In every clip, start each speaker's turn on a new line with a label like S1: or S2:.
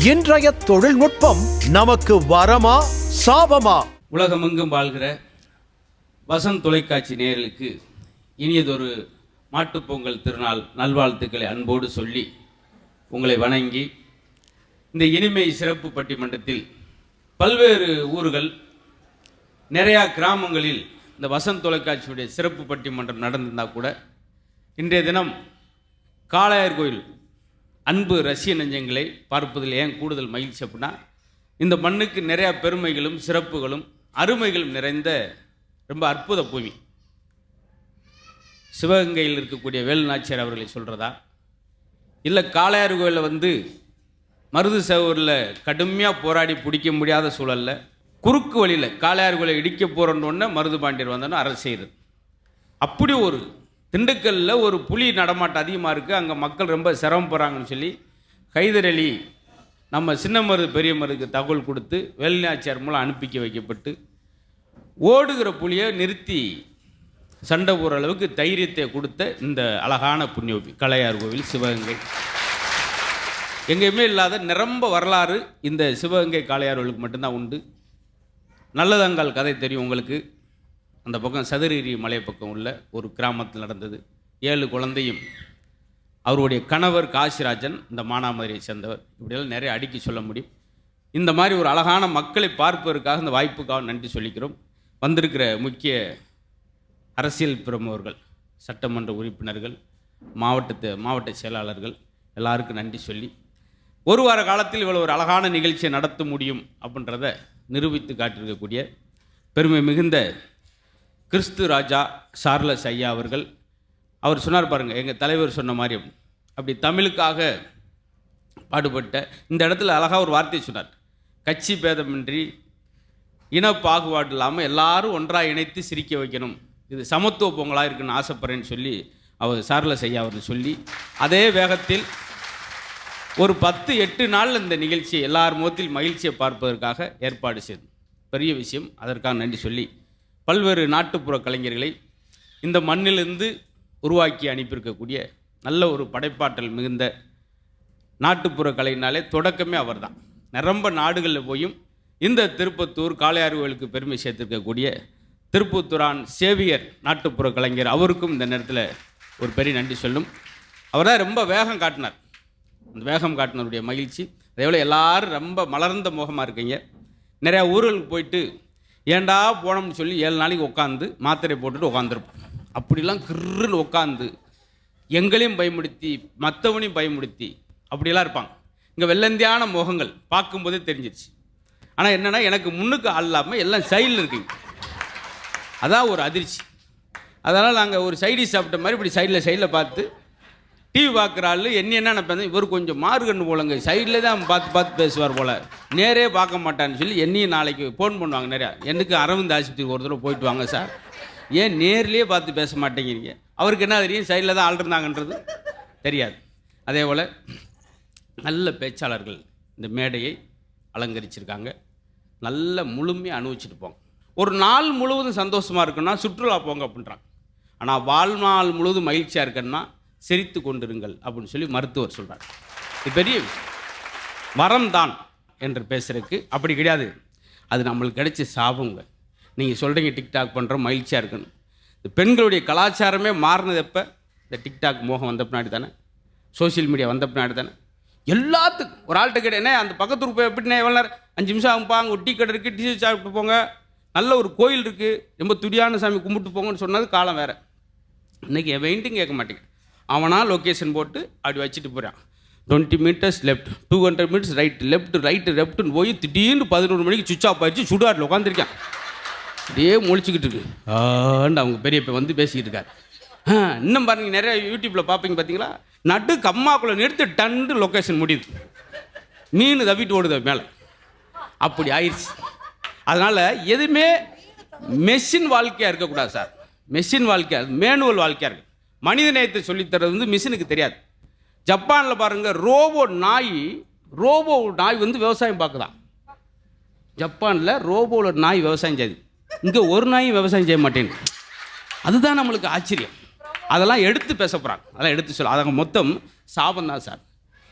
S1: இன்றைய தொழில்நுட்பம் நமக்கு வரமா சாபமா?
S2: உலகமெங்கும் வாழ்கிற வசந்த் தொலைக்காட்சி நேயர்களுக்கு இனியதொரு மாட்டுப்பொங்கல் திருநாள் நல்வாழ்த்துக்களை அன்போடு சொல்லி உங்களை வணங்கி, இந்த இனிமை சிறப்பு பட்டிமன்றத்தில் பல்வேறு ஊர்கள், நிறையா கிராமங்களில் இந்த வசந்த் தொலைக்காட்சியுடைய சிறப்பு பட்டிமன்றம் நடந்திருந்தால் கூட, இன்றைய தினம் காளையார் கோயில் அன்பு ரசிக நெஞ்சங்களை பார்ப்பதில் ஏன் கூடுதல் மகிழ்ச்சி அப்படின்னா, இந்த மண்ணுக்கு நிறையா பெருமைகளும் சிறப்புகளும் அருமைகளும் நிறைந்த ரொம்ப அற்புத பூமி. சிவகங்கையில் இருக்கக்கூடிய வேலு நாச்சியார் அவர்களை சொல்கிறதா, இல்லை காளையார் கோயிலில் மருது சகோரில் கடுமையாக போராடி பிடிக்க முடியாத சூழலில் குறுக்கு வழியில் காளையார் கோயிலை இடிக்க போகிறோன்னொன்னே மருது பாண்டியர் வந்தோன்னு அரசு செய்கிறது. அப்படி ஒரு திண்டுக்கல்லில் ஒரு புலி நடமாட்டம் அதிகமாக இருக்குது, அங்கே மக்கள் ரொம்ப சிரமப்படுறாங்கன்னு சொல்லி ஹைதர் அலி நம்ம சின்ன மருது பெரிய மருதுக்கு தகவல் கொடுத்து வேலுநாச்சியார் மூலம் அனுப்பிக்க வைக்கப்பட்டு ஓடுகிற புலியை நிறுத்தி சண்டை போகிற அளவுக்கு தைரியத்தை கொடுத்த இந்த அழகான புண்ணியோபி காளையார் கோவில் சிவகங்கை. எங்கேயுமே இல்லாத நிரம்ப வரலாறு இந்த சிவகங்கை காளையார் கோவிலுக்கு மட்டும்தான் உண்டு. நல்லதங்கால் கதை தெரியும் உங்களுக்கு. அந்த பக்கம் சதுரகிரி மலை பக்கம் உள்ள ஒரு கிராமத்தில் நடந்தது. 7 குழந்தையும் அவருடைய கணவர் காசிராஜன் இந்த மானாமதுரையை சேர்ந்தவர். இப்படியெல்லாம் நிறைய அடுக்கி சொல்ல முடியும். இந்த மாதிரி ஒரு அழகான மக்களை பார்ப்பதற்காக இந்த வாய்ப்புக்காக நன்றி சொல்லிக்கிறோம். வந்திருக்கிற முக்கிய அரசியல் பிரமுகர்கள், சட்டமன்ற உறுப்பினர்கள், மாவட்ட செயலாளர்கள் எல்லாருக்கும் நன்றி சொல்லி, ஒரு வார காலத்தில் இவ்வளோ ஒரு அழகான நிகழ்ச்சியை நடத்த முடியும் அப்படின்றத நிரூபித்து காட்டியிருக்கக்கூடிய பெருமை மிகுந்த கிறிஸ்து ராஜா சார்லஸ் ஐயா அவர்கள், அவர் சொன்னார் பாருங்கள், எங்கள் தலைவர் சொன்ன மாதிரி அப்படி தமிழுக்காக பாடுபட்ட இந்த இடத்துல அழகாக ஒரு வார்த்தையை சொன்னார். கட்சி பேதமின்றி இன பாகுபாடு இல்லாமல் எல்லாரும் ஒன்றாக இணைத்து சிரிக்க வைக்கணும், இது சமத்துவ பொங்கலாக இருக்குன்னு ஆசைப்படுறேன்னு சொல்லி அவர் சார்லஸ் ஐயா அவர்கள் சொல்லி, அதே வேகத்தில் ஒரு 10-8 நாள் இந்த நிகழ்ச்சியை எல்லார் முகத்தில் மகிழ்ச்சியை பார்ப்பதற்காக ஏற்பாடு செய்து பெரிய விஷயம். அதற்காக நன்றி சொல்லி, பல்வேறு நாட்டுப்புற கலைஞர்களை இந்த மண்ணிலிருந்து உருவாக்கி அனுப்பியிருக்கக்கூடிய நல்ல ஒரு படைப்பாற்றல் மிகுந்த நாட்டுப்புற கலையினாலே தொடக்கமே அவர் தான். நிரம்ப நாடுகளில் போயும் இந்த திருப்பத்தூர் காளையார் கோயிலுக்கு பெருமை சேர்த்திருக்கக்கூடிய திருப்பத்தூரான் சேவியர் நாட்டுப்புற கலைஞர், அவருக்கும் இந்த நேரத்தில் ஒரு பெரிய நன்றி சொல்லும். அவர் தான் ரொம்ப வேகம் காட்டினார். அந்த வேகம் காட்டினருடைய மகிழ்ச்சி. அதேபோல் எல்லாரும் ரொம்ப மலர்ந்த முகமாக இருக்கீங்க. நிறையா ஊர்களுக்கு போயிட்டு ஏண்டா போனோம்னு சொல்லி 7 நாளைக்கு உட்காந்து மாத்திரை போட்டுட்டு உட்காந்துருப்போம். அப்படிலாம் கிருன்னு உட்காந்து எங்களையும் பயமுடுத்தி மற்றவனையும் பயமுடுத்தி அப்படிலாம் இருப்பாங்க. இங்கே வெள்ளந்தியான முகங்கள் பார்க்கும்போதே தெரிஞ்சிருச்சு. ஆனால் என்னென்னா, எனக்கு முன்னுக்கு ஆள் இல்லாமல் எல்லாம் சைடில் இருக்குங்க. அதான் ஒரு அதிர்ச்சி. அதனால் நாங்கள் ஒரு சைடிஷ் சாப்பிட்ட மாதிரி இப்படி சைடில் பார்த்து டிவி பார்க்குற ஆள் என்ன நினைப்பேன், இவர் கொஞ்சம் மாறுகண்ணு போலங்க, சைடில் தான் பார்த்து பேசுவார் போல், நேரே பார்க்க மாட்டான்னு சொல்லி என்னையும் நாளைக்கு ஃபோன் பண்ணுவாங்க நிறையா. எனக்கு அரவிந்த் ஆஸ்பத்திரிக்கு ஒரு தடவை போயிட்டு வாங்க சார், ஏன் நேர்லேயே பார்த்து பேச மாட்டேங்கிறீங்க. அவருக்கு என்ன தெரியும், சைடில் தான் ஆள் இருந்தாங்கன்றது தெரியாது. அதே போல் நல்ல பேச்சாளர்கள் இந்த மேடையை அலங்கரிச்சிருக்காங்க. நல்ல முழுமையாக அனுபவிச்சுட்டு போங்க. ஒரு நாள் முழுவதும் சந்தோஷமாக இருக்குன்னா சுற்றுலா போங்க அப்படின்றாங்க. ஆனால் வாழ்நாள் முழுவதும் மகிழ்ச்சியாக இருக்குன்னா சிரித்து கொண்டிருங்கள் அப்படின்னு சொல்லி மருத்துவர் சொல்கிறார். இது பெரிய விஷயம். வரம் தான் என்று பேசுகிறதுக்கு அப்படி கிடையாது, அது நம்மளுக்கு கிடைச்ச சாபங்க. நீங்கள் சொல்கிறீங்க டிக்டாக் பண்ணுறோம் மகிழ்ச்சியாக இருக்குன்னு. இந்த பெண்களுடைய கலாச்சாரமே மாறினது எப்போ? இந்த டிக்டாக் மோகம் வந்த பின்னாடி தானே, சோசியல் மீடியா வந்த பின்னாடி தானே. எல்லாத்துக்கும் ஒரு ஆள்கிட்ட கேட்டேன், அந்த பக்கத்து போய் எப்படின்னா எவ்வளோ நேரம் 5 நிமிஷம் ஆகும்பா, அங்கே ஒரு டீ கடை இருக்குது, டீ சாப்பிட்டு போங்க, நல்ல ஒரு கோயில் இருக்குது, ரொம்ப துடியான சாமி கும்பிட்டு போங்கன்னு சொன்னது காலம் வேறு. இன்றைக்கி என் வெயிட்டும் கேட்க மாட்டேங்க. அவனா லொக்கேஷன் போட்டு அப்படி வச்சுட்டு போகிறான். 20 மீட்டர்ஸ் லெஃப்ட், 200 மீட்டர்ஸ் ரைட்டுன்னு போய் திடீர்னு 11 மணிக்கு சுவிட்ச் ஆஃப் ஆகிடுச்சு. சுடாட்டில் உட்காந்துருக்கான், அப்படியே முழிச்சிக்கிட்டு இருக்கு. அவங்க பெரிய பேசிக்கிட்டு இருக்கார். இன்னும் பாருங்கள், நிறைய யூடியூப்பில் பார்ப்பீங்க பார்த்தீங்களா, நட்டு கம்மாக்குள்ளே நிறுத்தி டண்டு லொக்கேஷன் முடியுது, மீன் தவிட்டு ஓடுது மேலே. அப்படி ஆயிடுச்சு. அதனால் எதுவுமே மெஷின் வாழ்க்கையாக இருக்கக்கூடாது சார். மெஷின் வாழ்க்கையாக, மேனுவல் வாழ்க்கையாக இருக்குது. மனித நேயத்தை சொல்லித்தரது மிஷினுக்கு தெரியாது. ஜப்பானில் பாருங்கள், ரோபோ நாய் விவசாயம் பார்க்குதான். ஜப்பானில் ரோபோவில் நாய் விவசாயம் செய்யுது. இங்கே ஒரு நாயும் விவசாயம் செய்ய மாட்டேன்னு. அதுதான் நம்மளுக்கு ஆச்சரியம். அதெல்லாம் எடுத்து பேச போகிறாங்க, அதெல்லாம் எடுத்து சொல்ல. அதை மொத்தம் சாபம் தான் சார்.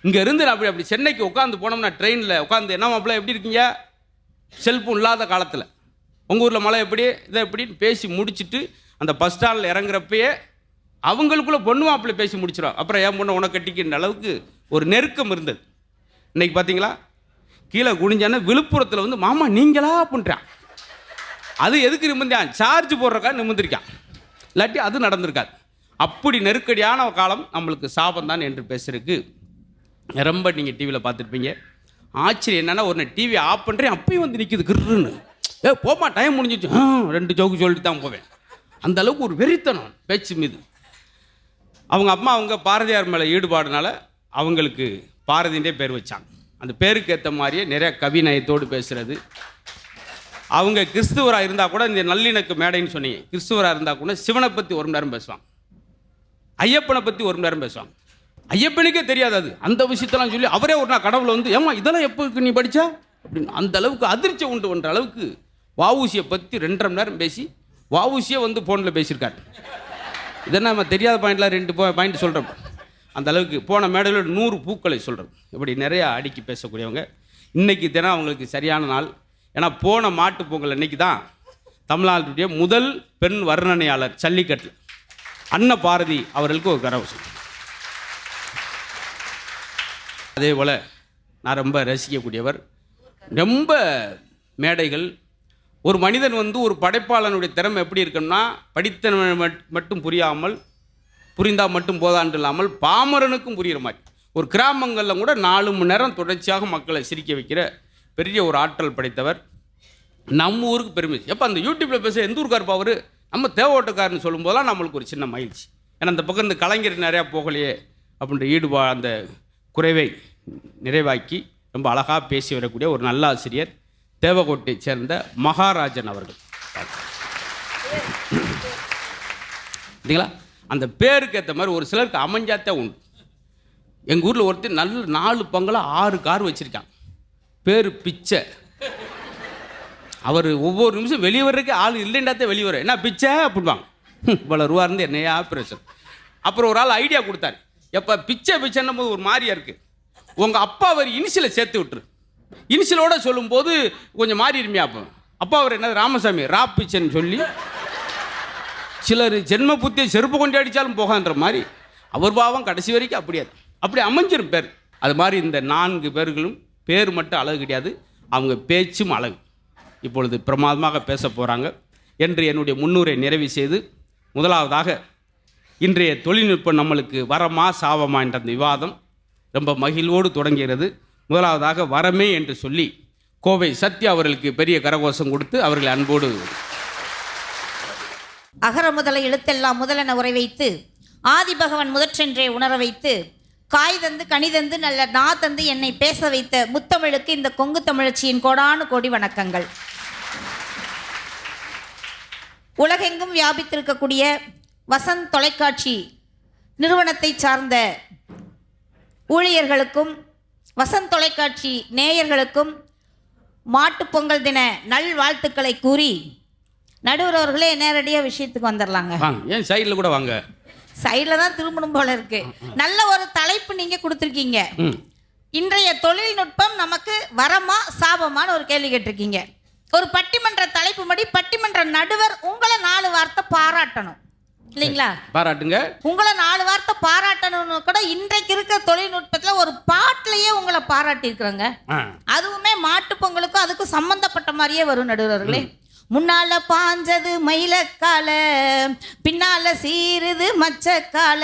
S2: இங்கே இருந்து நான் அப்படி சென்னைக்கு உட்காந்து போனோம்னா ட்ரெயினில் உட்காந்து என்ன மாப்பிள்ள எப்படி இருக்கீங்க, செல்ஃபோன் இல்லாத காலத்தில் உங்கள் ஊரில் மழை எப்படி இதை எப்படின்னு பேசி முடிச்சுட்டு அந்த பஸ் ஸ்டாண்டில் இறங்குறப்பயே அவங்களுக்குள்ளே பொண்ணு மாப்பிள்ளை பேசி முடிச்சிடும். அப்புறம் என் பொண்ணை உனக்கு கட்டிக்கின்ற அளவுக்கு ஒரு நெருக்கம் இருந்தது. இன்றைக்கி பார்த்தீங்களா, கீழே குனிஞ்சானே விழுப்புரத்தில் வந்து மாமா நீங்களா அப்படின்றான். அது எதுக்கு நிமிர்ந்தான், சார்ஜ் போடுறக்கா நிமிர்ந்திருக்கான், இல்லாட்டி அது நடந்திருக்காது. அப்படி நெருக்கடியான காலம் நம்மளுக்கு சாபம் தான் என்று பேசுறதுக்கு ரொம்ப நீங்கள் டிவியில் பார்த்துருப்பீங்க. ஆச்சரியம் என்னென்னா, ஒரு டிவி ஆஃப் பண்ணுறேன் அப்பயும் வந்து நிற்கிது கிருன்னு. போமா டைம் முடிஞ்சிச்சு, 2 ஜோக்கு சொல்லிட்டு தான் போவேன். அந்த அளவுக்கு ஒரு வெறித்தனம் பேச்சு மீது. அவங்க பாரதியார் மேலே ஈடுபாடுனால அவங்களுக்கு பாரதின்றே பேர் வச்சாங்க. அந்த பேருக்கு ஏற்ற மாதிரியே நிறைய கவிநயத்தோடு பேசுகிறது. அவங்க கிறிஸ்துவராக இருந்தால் கூட, இந்த நல்லிணக்க மேடைன்னு சொன்னீங்க, கிறிஸ்துவராக இருந்தால் கூட சிவனை பற்றி 1 மணி நேரம் பேசுவாங்க, ஐயப்பனை பற்றி 1 மணி நேரம் பேசுவாங்க. ஐயப்பனுக்கே தெரியாது அது, அந்த விஷயத்தெல்லாம் சொல்லி அவரே ஒரு நாள் கடவுளை வந்து ஏமா இதெல்லாம் எப்போ நீ படித்தா அப்படின்னு அந்த அளவுக்கு அதிர்ச்சி உண்டு பண்ணுற அளவுக்கு வஉசியை பற்றி 2.5 மணி நேரம் பேசி வஉசியே வந்து ஃபோனில் பேசியிருக்காரு. இதெல்லாம் நம்ம தெரியாத பாயிண்ட்லாம் 2 பாயிண்ட் சொல்கிறோம். அந்த அளவுக்கு போன மேடையில் 100 பூக்களை சொல்கிறோம். இப்படி நிறையா அடுக்கி பேசக்கூடியவங்க. இன்றைக்கி தினம் அவங்களுக்கு சரியான நாள். ஏன்னா போன மாட்டுப் பொங்கல் அன்னைக்கு தான் தமிழ்நாட்டுடைய முதல் பெண் வர்ணனையாளர் ஜல்லிக்கட்டு அன்ன பாரதி அவர்களுக்கு ஒரு கரவசம். அதே போல் நான் ரொம்ப ரசிக்கக்கூடியவர். ரொம்ப மேடைகள். ஒரு மனிதன் வந்து ஒரு படைப்பாளனுடைய திறமை எப்படி இருக்குன்னா, படித்த மட்டும் புரியாமல், புரிந்தால் மட்டும் போதாண்டு இல்லாமல் பாமரனுக்கும் புரிகிற மாதிரி. ஒரு கிராமங்களில் கூட 4 மணி நேரம் தொடர்ச்சியாக மக்களை சிரிக்க வைக்கிற பெரிய ஒரு ஆற்றல் படைத்தவர். நம்ம ஊருக்கு பெருமை. எப்போ அந்த யூடியூப்பில் பேச எந்த ஊருக்காருப்பா அவர், நம்ம தேவோட்டக்காரன்னு சொல்லும்போதெல்லாம் நம்மளுக்கு ஒரு சின்ன மகிழ்ச்சி. ஏன்னா அந்த பக்கம் இந்த கலைஞர் நிறையா போகலையே அப்படின்ற அந்த குறைவை நிறைவாக்கி ரொம்ப அழகாக பேசி வரக்கூடிய ஒரு நல்ல ஆசிரியர் தேவகோட்டை சேர்ந்த மகாராஜன் அவர்கள். சரிங்களா? அந்த பேருக்கு ஏற்ற மாதிரி ஒரு சிலருக்கு அமைஞ்சாத்தே உண்டு. எங்கள் ஊரில் ஒருத்தர் நல்ல 4 பங்களா 6 கார் வச்சுருக்கான். பேர் பிச்சை. அவர் ஒவ்வொரு நிமிஷம் வெளியே வர்றதுக்கு ஆள் இல்லைண்டாத்தே வெளியே வர, என்ன பிச்சை அப்படின்வாங்க. இவ்வளோ ரூபா இருந்து என்னையா பிரச்சனை. அப்புறம் ஒரு ஆள் ஐடியா கொடுத்தாரு, எப்போ பிச்சை பிச்சைன்னும் போது ஒரு மாதிரியா இருக்குது, உங்கள் அப்பா அவர் இனிஷியலை சேர்த்து விட்டுரு, இனிஷியலோடு சொல்லும்போது கொஞ்சம் மாறி இருமியா. அப்பா அவர் என்னது ராமசாமி ரா பிச்சைன்னு சொல்லி சிலர் ஜென்ம புத்தியை செருப்பு கொண்டு அடித்தாலும் போகான்ற மாதிரி அவர் பாவம் கடைசி வரைக்கும் அப்படி அமைஞ்சிரும் பேர். அது மாதிரி இந்த 4 பேர்களும் பேர் மட்டும் அழகு கிடையாது, அவங்க பேச்சும் அழகு. இப்பொழுது பிரமாதமாக பேச போகிறாங்க என்று என்னுடைய முன்னுரை நிறைவு செய்து, முதலாவதாக இன்றைய தொழில்நுட்பம் நம்மளுக்கு வரமா சாபமா என்ற அந்த விவாதம் ரொம்ப மகிழ்வோடு தொடங்குகிறது. முதலாவதாக வரமே என்று சொல்லி கோவை சத்யா அவர்களுக்கு பெரிய கரகோஷம் கொடுத்து அவர்களை அன்போடு.
S3: அகர முதல எழுத்தெல்லாம் முதலென உரை வைத்து ஆதிபகவன் முதற்றென்றே உணர வைத்து காய் தந்து கனி தந்து நல்ல நா தந்து என்னை பேச வைத்த முத்தமிழுக்கு இந்த கொங்கு தமிழச்சியின் கோடானு கோடி வணக்கங்கள். உலகெங்கும் வியாபித்திருக்கக்கூடிய வசந்த் தொலைக்காட்சி நிறுவனத்தை சார்ந்த ஊழியர்களுக்கும் வசந்த் தொலைக்காட்சி நேயர்களுக்கும் மாட்டுப்பொங்கல் தின நல்வாழ்த்துக்களை கூறி, நடுவர் அவர்களே நேரடியாக விஷயத்துக்கு வந்துடலாங்க.
S2: ஏன் சைடில் கூட வாங்க,
S3: சைடில் தான் திரும்பணும் போல இருக்கு. நல்ல ஒரு தலைப்பு நீங்கள் கொடுத்துருக்கீங்க. இன்றைய தொழில்நுட்பம் நமக்கு வரமா சாபமான ஒரு கேள்வி கேட்டிருக்கீங்க. ஒரு பட்டிமன்ற தலைப்பு படி பட்டிமன்ற நடுவர் உங்களை 4 வார்த்தை பாராட்டணும் இல்லைங்களா?
S2: பாராட்டுங்க.
S3: உங்களை 4 வார்த்தை பாராட்டணும்னு கூட இன்றைக்கு இருக்க தொழில்நுட்பத்தில் ஒரு பாட்டிலேயே உங்களை பாராட்டி இருக்கிறாங்க. அதுவுமே மாட்டு பொங்கலுக்கும் அதுக்கும் சம்பந்தப்பட்ட மாதிரியே வரும் நடுவர்களே. முன்னால பாஞ்சது மயிலக்கால, பின்னால சீருது மச்சக்கால,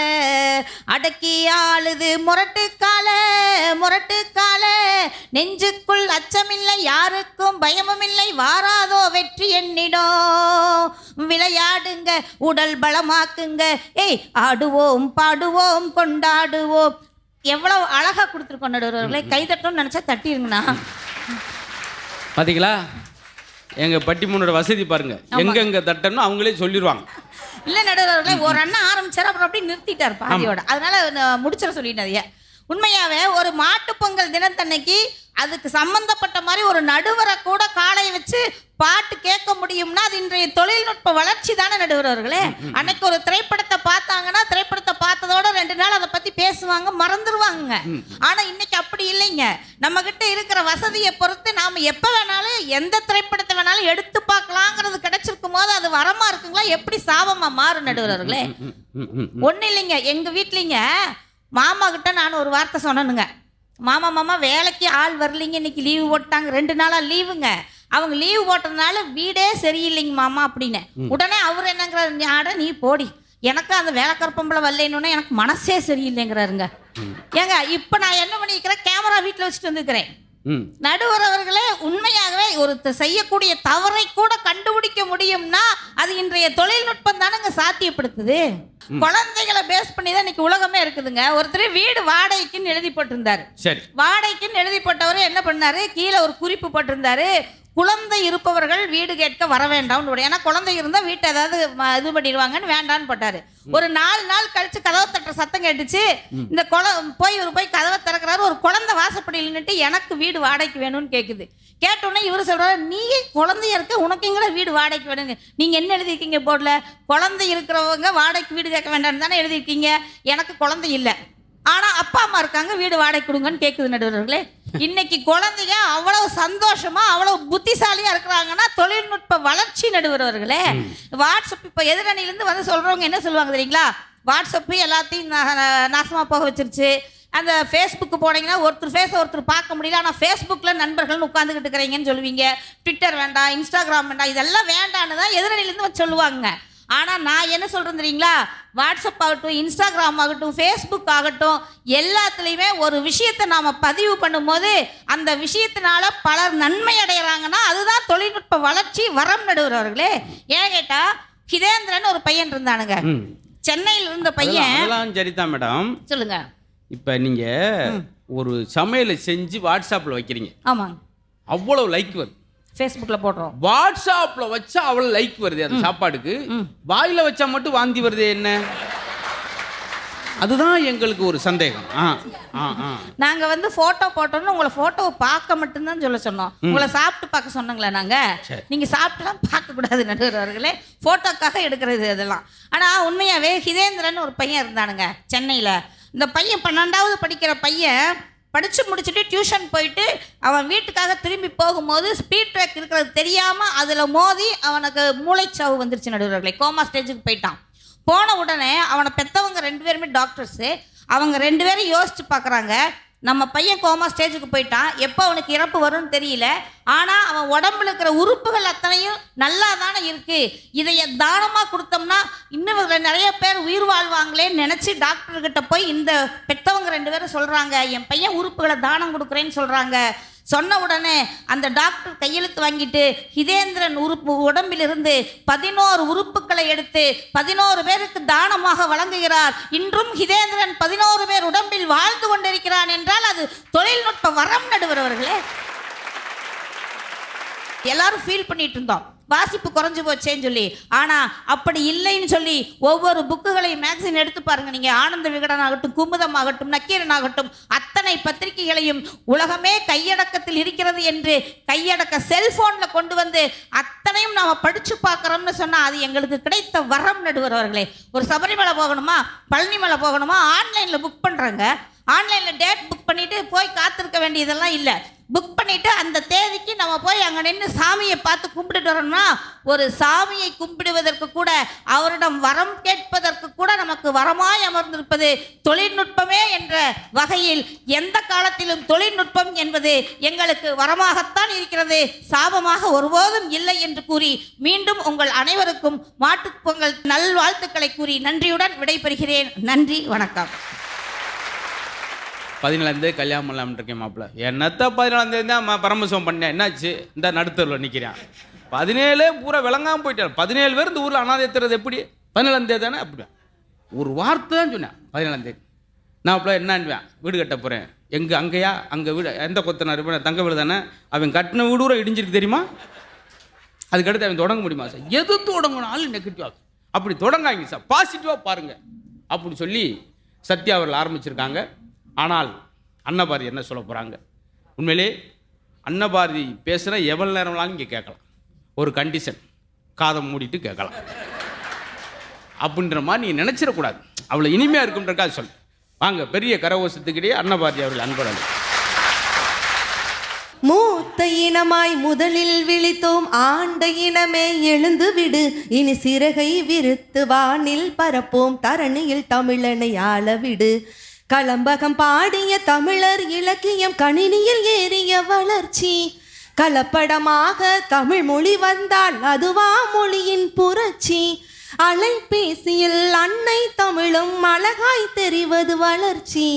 S3: அடக்கி ஆளுது முரட்டுக்கால முரட்டுக்கால, நெஞ்சுக்குள் அச்சமில்லை யாருக்கும் பயமும் இல்லை, வாராதோ வெற்றி எண்ணிடும், விளையாடுங்க உடல் பலமாக்குங்க, ஏய் ஆடுவோம் பாடுவோம் கொண்டாடுவோம். எவ்வளவு அழகா கொடுத்துருக்கோம் நடுவர்களே. கைதட்டணும்னு நினைச்சா தட்டிருங்கண்ணா.
S2: பார்த்தீங்களா, எங்கள் பட்டிமனோட வசதி பாருங்க, எங்கெங்க தட்டணும் அவங்களே சொல்லிடுவாங்க.
S3: இல்லை நடுவர்களே, ஒரு அண்ணன் ஆரம்பிச்சார், அப்புறம் அப்படியே நிறுத்திட்டார் பாதியோட. அதனால முடிச்சிட சொல்லிட்டதைய. உண்மையாகவே ஒரு மாட்டுப்பொங்கல் தினத்தன்னைக்கு அதுக்கு சம்பந்தப்பட்ட மாதிரி ஒரு நடுவரை கூட காலை வச்சு பாட்டு கேட்க முடியும்னா அது இன்றைய தொழில்நுட்ப வளர்ச்சி தானே நடுவர் அவர்களே. அன்னைக்கு ஒரு திரைப்படத்தை பார்த்தாங்கன்னா திரைப்படத்தை பார்த்ததோட 2 நாள் அதை பத்தி பேசுவாங்க, மறந்துடுவாங்க. ஆனா இன்னைக்கு அப்படி இல்லைங்க. நம்ம கிட்ட இருக்கிற வசதியை பொறுத்து நாம எப்ப வேணாலும் எந்த திரைப்படத்தை வேணாலும் எடுத்து பார்க்கலாங்கிறது கிடைச்சிருக்கும் போது அது வரமா இருக்குங்களா, எப்படி சாபமா மாறும் நடுவர் அவர்களே? ஒண்ணு இல்லைங்க, எங்க வீட்லிங்க மாமா கிட்ட நான் ஒரு வார்த்தை சொன்னனுங்க. மாமா வேலைக்கு ஆள் வரலைங்க, இன்னைக்கு லீவு போட்டாங்க, 2 நாளா லீவுங்க. அவங்க லீவு போட்டதுனால வீடே சரியில்லைங்க மாமா அப்படின்னு. உடனே அவர் என்னங்கிறாரு, நீ போடி, எனக்கு அந்த வேலைக்கற்பம்பளை வரலன்னு எனக்கு மனசே சரியில்லைங்கிறாருங்க. ஏங்க இப்ப நான் என்ன பண்ணிக்கிறேன், கேமரா வீட்டில் வச்சுட்டு வந்துக்கிறேன். நடுவர் அவர்களே, உண்மையாகவே ஒரு செய்யக்கூடிய தவறை கூட கண்டுபிடிக்க முடியும்னா அது இன்றைய தொழில்நுட்பம் தானங்க சாத்தியப்படுத்துது. குழந்தைகளை பேஸ் பண்ணி தான் இன்னைக்கு உலகமே இருக்குதுங்க. ஒருத்தர் வீடு வாடகைக்குன்னு எழுதி போட்டிருந்தாரு. வாடகைக்குன்னு எழுதி போட்டவர் என்ன பண்ணாரு, கீழே ஒரு குறிப்பு போட்டிருந்தாரு, குழந்தை இருப்பவர்கள் வீடு கேட்க வர வேண்டாம். ஏன்னா குழந்தை இருந்தா வீட்டை ஏதாவது இது பண்ணிடுவாங்கன்னு வேண்டான்னு போட்டாரு. ஒரு 4 நாள் கழிச்சு கதவை தட்டுற சத்தம் கேட்டுச்சு. இந்த போய் கதவை திறக்கிறாரு. ஒரு குழந்தை வாசப்படியில் நின்னுட்டு எனக்கு வீடு வாடகைக்கு வேணும்னு கேட்குது. கேட்டோன்னே இவரு சொல்றாரு, நீ குழந்தைய இருக்க, உனக்கு எங்கட வீடு வாடகைக்கு வேணுங்க. நீங்க என்ன எழுதிருக்கீங்க போர்டுல? குழந்தை இருக்கிறவங்க வாடகைக்கு வீடு கேட்க வேண்டாம்னு தானே எழுதிருக்கீங்க. எனக்கு குழந்தை இல்லை, ஆனா அப்பா அம்மா இருக்காங்க, வீடு வாடகை கொடுங்கன்னு கேட்குது நடுவர்களே. இன்னைக்கு குழந்தைங்க அவ்வளவு சந்தோஷமா அவ்வளவு புத்திசாலியா இருக்கிறாங்கன்னா தொழில்நுட்ப வளர்ச்சி நடுவர்களே. வாட்ஸ்அப் இப்ப எதிரணியிலிருந்து வந்து சொல்றவங்க என்ன சொல்லுவாங்க தெரியுங்களா, வாட்ஸ்அப் எல்லாத்தையும் நாசமா போக வச்சிருச்சு. அந்த ஃபேஸ்புக்கு போனீங்கன்னா ஒருத்தர் ஃபேஸை ஒருத்தர் பார்க்க முடியல, ஆனால் ஃபேஸ்புக்கில் நண்பர்கள்னு உட்காந்துக்கிட்டு இருக்கிறீங்கன்னு சொல்லுவீங்க. ட்விட்டர் வேண்டாம், இன்ஸ்டாகிராம் வேண்டாம், இதெல்லாம் வேண்டான்னு தான் எதிரணியிலேருந்து வந்து சொல்லுவாங்க. ஆனால் நான் என்ன சொல்கிறேன் தெரியுங்களா, வாட்ஸ்அப் ஆகட்டும், இன்ஸ்டாகிராம் ஆகட்டும், ஃபேஸ்புக் ஆகட்டும், எல்லாத்துலேயுமே ஒரு விஷயத்தை நாம் பதிவு பண்ணும்போது அந்த விஷயத்தினால பலர் நன்மை அடைகிறாங்கன்னா அதுதான் தொழில்நுட்ப வளர்ச்சி வரம் நடுவர்களே. ஏன் கேட்டால், ஹிதேந்திரன் ஒரு பையன் இருந்தானுங்க, சென்னையில் இருந்த பையன்.
S2: சரிதான் மேடம்,
S3: சொல்லுங்க.
S2: இப்போ நீங்கள் ஒரு சமையலை செஞ்சு வாட்ஸ்அப்பில் வைக்கிறீங்க,
S3: ஆமாங்க,
S2: அவ்வளோ லைக் வருது.
S3: ஃபேஸ்புக்கில் போடுறோம்,
S2: வாட்ஸ்அப்பில் வச்சா அவ்வளோ லைக் வருது அந்த சாப்பாடுக்கு. வாயில் வச்சா மட்டும் வாந்தி வருது என்ன? அதுதான் எங்களுக்கு ஒரு சந்தேகம்.
S3: நாங்கள் வந்து ஃபோட்டோ போட்டோன்னு உங்களை ஃபோட்டோவை பார்க்க மட்டும்தான் சொல்ல சொன்னோம். உங்களை சாப்பிட்டு பார்க்க சொன்னங்களே நாங்கள். நீங்கள் சாப்பிட்டுலாம் பார்க்கக்கூடாது நடுவர்களே, ஃபோட்டோக்காக எடுக்கிறது அதெல்லாம். ஆனால் உண்மையாகவே ஹிதேந்திரன் ஒரு பையன் இருந்தானுங்க சென்னையில். இந்த பையன் 12வது படிக்கிற பையன் படித்து முடிச்சுட்டு டியூஷன் போயிட்டு அவன் வீட்டுக்காக திரும்பி போகும்போது ஸ்பீட் பிரேக் இருக்கிறது தெரியாமல் அதில் மோதி அவனுக்கு மூளைச்சாவு வந்துருச்சு நடுவர்களே. கோமா ஸ்டேஜுக்கு போயிட்டான். போன உடனே அவனை பெற்றவங்க 2 பேருமே டாக்டர்ஸு. அவங்க 2 பேரும் யோசித்து பார்க்குறாங்க, நம்ம பையன் கோமா ஸ்டேஜுக்கு போயிட்டான், எப்போ அவனுக்கு இறப்பு வரும்னு தெரியல, ஆனால் அவன் உடம்புல இருக்கிற உறுப்புகள் அத்தனையும் நல்லா தானே இருக்குது, இதை தானமாக கொடுத்தோம்னா இன்னும் நிறைய பேர் உயிர் வாழ்வாங்களேன்னு நினச்சி டாக்டர்கிட்ட போய் இந்த பெற்றவங்க 2 பேரும் சொல்கிறாங்க, என் பையன் உறுப்புகளை தானம் கொடுக்குறேன்னு சொல்கிறாங்க. சொன்ன உடனே அந்த டாக்டர் கையெழுத்து வாங்கிட்டு ஹிதேந்திரன் உடம்பிலிருந்து 11 உறுப்புகளை எடுத்து 11 பேருக்கு தானமாக வழங்குகிறார். இன்றும் ஹிதேந்திரன் 11 பேர் உடம்பில் வாழ்ந்து கொண்டிருக்கிறான் என்றால் அது தொழில்நுட்ப வரம் நடுவர்களே. எல்லாரும் ஃபீல் பண்ணிட்டு இருந்தோம், வாசிப்பு குறைஞ்சு போச்சேன்னு சொல்லி. ஆனால் அப்படி இல்லைன்னு சொல்லி ஒவ்வொரு புக்குகளையும் மேக்சின் எடுத்து பாருங்க நீங்க. ஆனந்த விகடன் ஆகட்டும், குமுதம் ஆகட்டும், நக்கீரன் ஆகட்டும், அத்தனை பத்திரிகைகளையும் உலகமே கையடக்கத்தில் இருக்கிறது என்று கையடக்க செல்போன்ல கொண்டு வந்து அத்தனையும் நாம படிச்சு பார்க்கறோம்னு சொன்னா அது எங்களுக்கு கிடைத்த வரம் நடுவர்களே. ஒரு சபரிமலை போகணுமா, பழனிமலை போகணுமா, ஆன்லைன்ல புக் பண்றாங்க. ஆன்லைன்ல டேட் புக் பண்ணிட்டு போய் காத்திருக்க வேண்டியதெல்லாம் இல்லை. புக் பண்ணிட்டு அந்த தேதிக்கு நம்ம போய் அங்கே நின்று சாமியை பார்த்து கும்பிட்டுட்டு வரணும்னா, ஒரு சாமியை கும்பிடுவதற்கு கூட அவரிடம் வரம் கேட்பதற்கு கூட நமக்கு வரமாய் அமர்ந்திருப்பது தொழில்நுட்பமே என்ற வகையில் எந்த காலத்திலும் தொழில்நுட்பம் என்பது எங்களுக்கு வரமாகத்தான் இருக்கிறது, சாபமாக ஒருபோதும் இல்லை என்று கூறி மீண்டும் உங்கள் அனைவருக்கும் மாட்டுப் பொங்கல் நல்வாழ்த்துக்களை கூறி நன்றியுடன் விடைபெறுகிறேன். நன்றி, வணக்கம்.
S2: 17 கல்யாணம் பண்ணலாம்னு இருக்கேன் மாப்பிள்ள. என்னத்த 17 தான் பரமசிவம் பண்ணேன், என்னாச்சு? இந்த நடுத்தரில் நிற்கிறான். 17 பூரா விளங்காமல் போயிட்டார். 17 பேர் இந்த ஊரில் அனாதை எத்துறது எப்படி? 17 தானே அப்படி ஒரு வார்த்தை தான் சொன்னேன். 17 நான் அப்போ என்னான்வேன், வீடு கட்ட போகிறேன். எங்கே? அங்கேயா? அங்கே வீடு எந்த கொத்தனார்? தங்க வீடு தானே. அவன் கட்டின வீடு கூட இடிஞ்சிருக்கு தெரியுமா? அதுக்கடுத்து அவன் தொடங்க முடியுமா சார்? எது தொடங்கினாலும் நெகட்டிவாக, அப்படி தொடங்காங்க சார், பாசிட்டிவாக பாருங்கள் அப்படி சொல்லி சத்யா அவர்கள் ஆரம்பிச்சிருக்காங்க. ஆனால் அன்னபாரி என்ன சொல்ல போகிறாங்க? உண்மையிலே அன்னபாரதி பேசுகிற எவ்வளோ நேரம்னாலும் இங்கே கேட்கலாம். ஒரு கண்டிஷன், காதை மூடிட்டு கேட்கலாம் அப்படின்ற மாதிரி நீ நினச்சிடக்கூடாது. அவ்வளோ இனிமையாக இருக்குன்றக்காக சொல். வாங்க, பெரிய கரகோஷத்துக்கிட்டே அன்னபாரதி அவர்கள் அன்புடன்.
S4: மூத்த இனமாய் முதலில் விழித்தோம், ஆண்ட இனமே எழுந்து விடு, இனி சிறகை விரித்து வானில் பரப்போம், தரணியில் தமிழனை ஆள விடு. கலம்பகம் பாடிய தமிழர் இலக்கியம் கணினியில் ஏறிய வளர்ச்சி, கலப்படமாக தமிழ் மொழி வந்தால் அதுவா மொழியின் புரட்சி. அலைபேசியில் அன்னை தமிழும் அழகாய் தெரிவது வளர்ச்சி,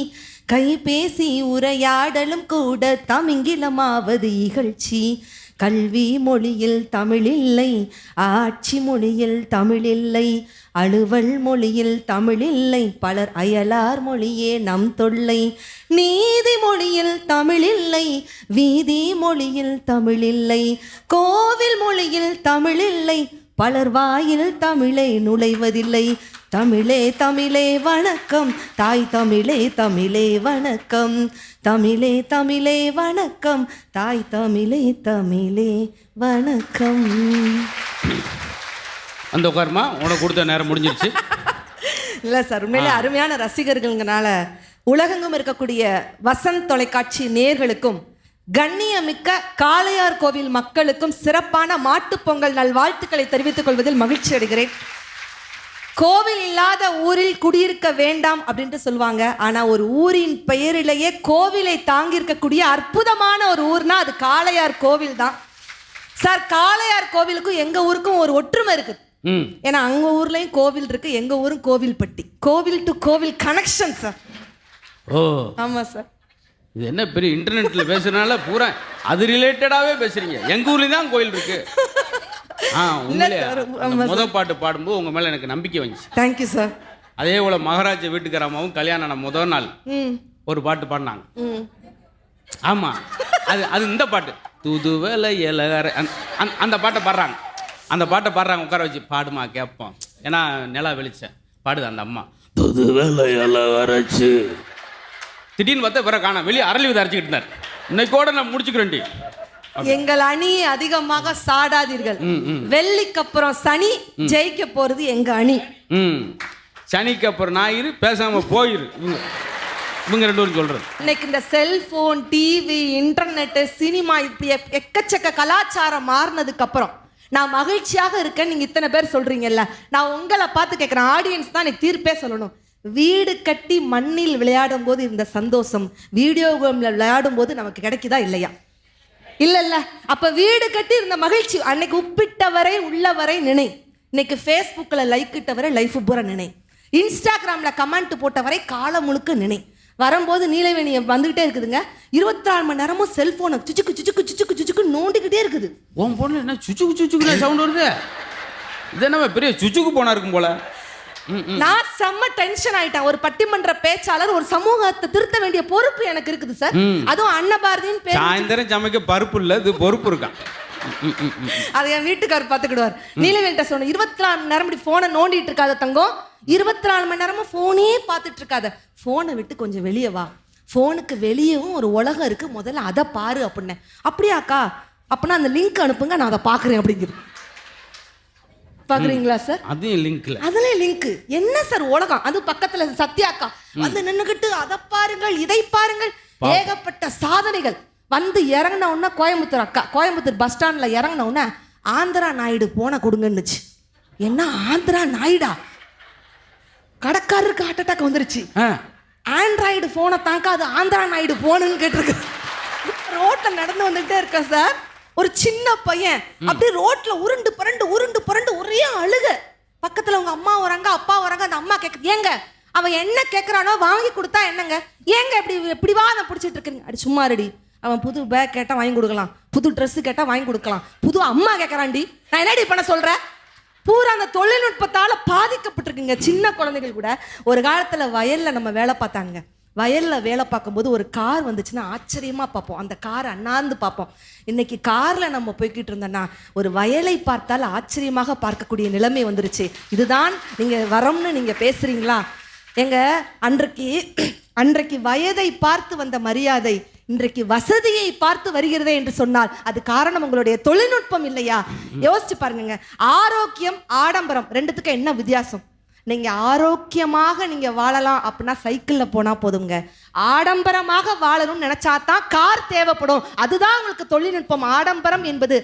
S4: கைபேசி உரையாடலும் கூட தமிங்கிலமாவது இகழ்ச்சி. கல்வி மொழியில் தமிழில்லை, ஆட்சி மொழியில் தமிழில்லை, அலுவல் மொழியில் தமிழில்லை, பலர் அயலார் மொழியே நம் தொல்லை. நீதி மொழியில் தமிழில்லை, வீதி மொழியில் தமிழில்லை, கோவில் மொழியில் தமிழில்லை, பலர் வாயில் தமிழை நுழைவதில்லை. தமிழே தமிழே வணக்கம், தாய் தமிழே தமிழே வணக்கம், தமிழே தமிழே வணக்கம், தாய் தமிழே தமிழே வணக்கம்.
S2: அந்த உட்காருமா, உனக்கு கொடுத்த நேரம் முடிஞ்சிருச்சு.
S4: இல்லை சார், உண்மையிலே அருமையான ரசிகர்கள்ங்கனால உலகெங்கும் இருக்கக்கூடிய வசந்த் தொலைக்காட்சி நேயர்களுக்கும் கண்ணியமிக்க காளையார் கோவில் மக்களுக்கும் சிறப்பான மாட்டுப்பொங்கல் நல்வாழ்த்துக்களை தெரிவித்துக் கொள்வதில் மகிழ்ச்சி அடைகிறேன். கோவில் இல்லாத ஊரில் குடியிருக்க வேண்டாம் அப்படின்ட்டு சொல்லுவாங்க. ஆனால் ஒரு ஊரின் பெயரிலேயே கோவிலை தாங்கி இருக்கக்கூடிய அற்புதமான ஒரு ஊர்னா அது காளையார் கோவில் தான் சார். காளையார் கோவிலுக்கும் எங்க ஊருக்கும் ஒரு ஒற்றுமை இருக்குது. ஏன்னா அங்க ஊர்லயும் கோவில் இருக்கு, எங்க ஊரும் கோவில்பட்டி. கோவில் டு கோவில் கனெக்ஷன் சார்.
S2: ஓ
S4: ஆமா சார்.
S2: இது என்ன பெரிய இன்டர்நெட்ல பேசுறதுனால பூரா அது ரிலேட்டடாவே பேசுறீங்க. எங்க ஊர்ல தான் கோயில் இருக்கு. உண்மையிலே முதல் பாட்டு பாடும்போது உங்க மேல எனக்கு நம்பிக்கை வந்துச்சு.
S4: Thank you sir.
S2: அதே போல மகாராஜ வீட்டுக்காரமாவும் கல்யாணம் முதல் நாள் ஒரு பாட்டு பாடினாங்க. ஆமா, அது இந்த பாட்டு தூதுவலை இலகர அந்த பாட்டை பாடுறாங்க. அந்த பாட்டை பாடுறாங்க, உட்கார வச்சு பாடுமா கேட்போம். ஏன்னா நிலா வெளிச்சேன் பாடுது அந்த அம்மா. தூதுவலை இலகரச்சு திடீர்னு பார்த்தா பிற காண வெளியே அரளி விதை அரைச்சிக்கிட்டு இருந்தார். இன்னைக்கோட நான் முடிச்சுக்கிறேன்டி.
S4: எங்கள் அணி அதிகமாக சாடாதீர்கள். வெள்ளிக்கு அப்புறம் சனி, ஜெயிக்க போறது எங்க அணி.
S2: சனிக்கு அப்புறம் ஞாயிறு, பேசாம போயிரு. இவங்க ரெண்டு பேரும் சொல்றது. இன்னைக்கு
S4: இந்த செல்போன், டிவி, இன்டர்நெட், சினிமா இப்படி எக்கச்சக்க கலாச்சாரம் மாறினதுக்கு அப்புறம் நான் மகிழ்ச்சியாக இருக்கேன். நீங்க இத்தனை பேர் சொல்றீங்கல்ல, நான் உங்களை பார்த்து கேட்கிறேன். ஆடியன்ஸ் தான் எனக்கு தீர்ப்பே சொல்லணும். வீடு கட்டி மண்ணில் விளையாடும் போது இந்த சந்தோஷம் வீடியோ கேம்ல விளையாடும் போது நமக்கு கிடைக்குதா இல்லையா? இல்ல. அப்ப வீடு கட்டி இருந்த மகிழ்ச்சி அன்னைக்கு உப்பிட்டவரை உள்ளவரை நினை. இன்னைக்கு ஃபேஸ்புக்ல லைக் இட்டவரை லைஃப் பூரா நினை. இன்ஸ்டாகிராம்ல கமெண்ட் போட்டவரை காலம் முழுக்க நினை. வரும்போது நீலவேணி வந்துகிட்டே இருக்குதுங்க. 24 மணி நேரமும் செல்போனை சுச்சுக்கு சுச்சுக்கு சுச்சுக்கு சுச்சுக்கு நோண்டிக்கிட்டே இருக்குது.
S2: உன் பொண்ணு என்ன சுச்சுக்கு சுச்சுக்கு சவுண்ட் வருது? இது என்ன பெரிய சுச்சுக்கு போனா இருக்கும் போல.
S4: நான் செம்ம டென்ஷன் ஆயிட்டேன். ஒரு பட்டிமன்ற பேச்சாளர், ஒரு சமூகத்தை திருத்த வேண்டிய பொறுப்பு எனக்கு இருக்குது சார். அதுவும் அன்னபாரதியின் பேர்.
S2: சாயந்தரம் சமைக்க பருப்பு இல்ல, இது பொறுப்பு இருக்கா?
S4: அதை என் வீட்டுக்காரர் பார்த்துக்கிடுவார். நீலவேண்ட சொன்ன 24 மணி நேரம் இப்படி போனை நோண்டிட்டு இருக்காத தங்கம், 24 மணி நேரமும் போனே பார்த்துட்டு இருக்காத, போனை விட்டு கொஞ்சம் வெளியே வா, போனுக்கு வெளியவும் ஒரு உலகம் இருக்கு, முதல்ல அதை பாரு அப்படின்னு. அப்படியாக்கா? அப்படின்னா அந்த லிங்க் அனுப்புங்க, நான் அதை பாக்குறேன் அப்படிங்கிறது. பாக்குறீங்களா சார்?
S2: அதையும் லிங்க்ல,
S4: அதுலயும் லிங்க். என்ன சார் உலகம்? அது பக்கத்துல சத்யாக்கா வந்து நின்னுகிட்டு அதை பாருங்கள் இதை பாருங்கள், ஏகப்பட்ட சாதனைகள். வந்து இறங்கின உடனே கோயம்புத்தூர் அக்கா, கோயம்புத்தூர் பஸ் ஸ்டாண்ட்ல இறங்கின உடனே ஆந்திரா நாயுடு போன கொடுங்கன்னுச்சு. என்ன ஆந்திரா நாயுடா? கடைக்காரருக்கு ஹார்ட் அட்டாக் வந்துருச்சு. ஆண்ட்ராய்டு போனை தாங்க அது ஆந்திரா நாயுடு போனுன்னு கேட்டிருக்கு. ரோட்ல நடந்து வந்துகிட்டே இருக்க சார், ஒரு சின்ன பையன் அப்படியே ரோட்ல உருண்டு புரண்டு ஒரே அழுக. பக்கத்துல உங்க அம்மா வராங்க, அப்பா வராங்க. அந்த அம்மா கேக்குது, ஏங்க அவன் என்ன கேட்கறானோ வாங்கி கொடுத்தா என்னங்க, ஏங்க இப்படி வாத பிடிச்சிட்டு இருக்கீங்க? அடி சும்மா ரெடி. அவன் புது பேக் கேட்டா வாங்கி கொடுக்கலாம், புது ட்ரெஸ் கேட்டா வாங்கி கொடுக்கலாம், புது அம்மா கேட்கறான்டி, நான் என்னடி பண்ண சொல்றேன்? பூரா அந்த தொழில்நுட்பத்தால பாதிக்கப்பட்டிருக்குங்க சின்ன குழந்தைகள் கூட. ஒரு காலத்துல வயல்ல நம்ம வேலை பார்த்தாங்க. வயல்ல வேலை பார்க்கும்போது ஒரு கார் வந்துச்சுன்னா ஆச்சரியமா பார்ப்போம், அந்த கார் அண்ணாந்து பார்ப்போம். இன்னைக்கு கார்ல நம்ம போய்கிட்டு இருந்தோம்னா ஒரு வயலை பார்த்தால் ஆச்சரியமாக பார்க்கக்கூடிய நிலைமை வந்துருச்சு. இதுதான் நீங்க வரம்னு நீங்க பேசுறீங்களா? எங்க அன்றைக்கு வயதை பார்த்து வந்த மரியாதை இன்றைக்கு வசதியை பார்த்து வருகிறதே என்று சொன்னால் அது காரணம் உங்களுடைய தொழில்நுட்பம் இல்லையா? யோசிச்சு பாருங்க. ஆரோக்கியம், ஆடம்பரம் ரெண்டுத்துக்கும் என்ன வித்தியாசம்? நீங்க ஆரோக்கியமாக நீங்க வாழலாம் அப்படின்னா சைக்கிள்ல போனா போதுங்க. ஆடம்பரமாக வாழணும்னு நினைச்சாதான் கார் தேவைப்படும். அதுதான் உங்களுக்கு தொழில்நுட்பம். ஆடம்பரம் என்பது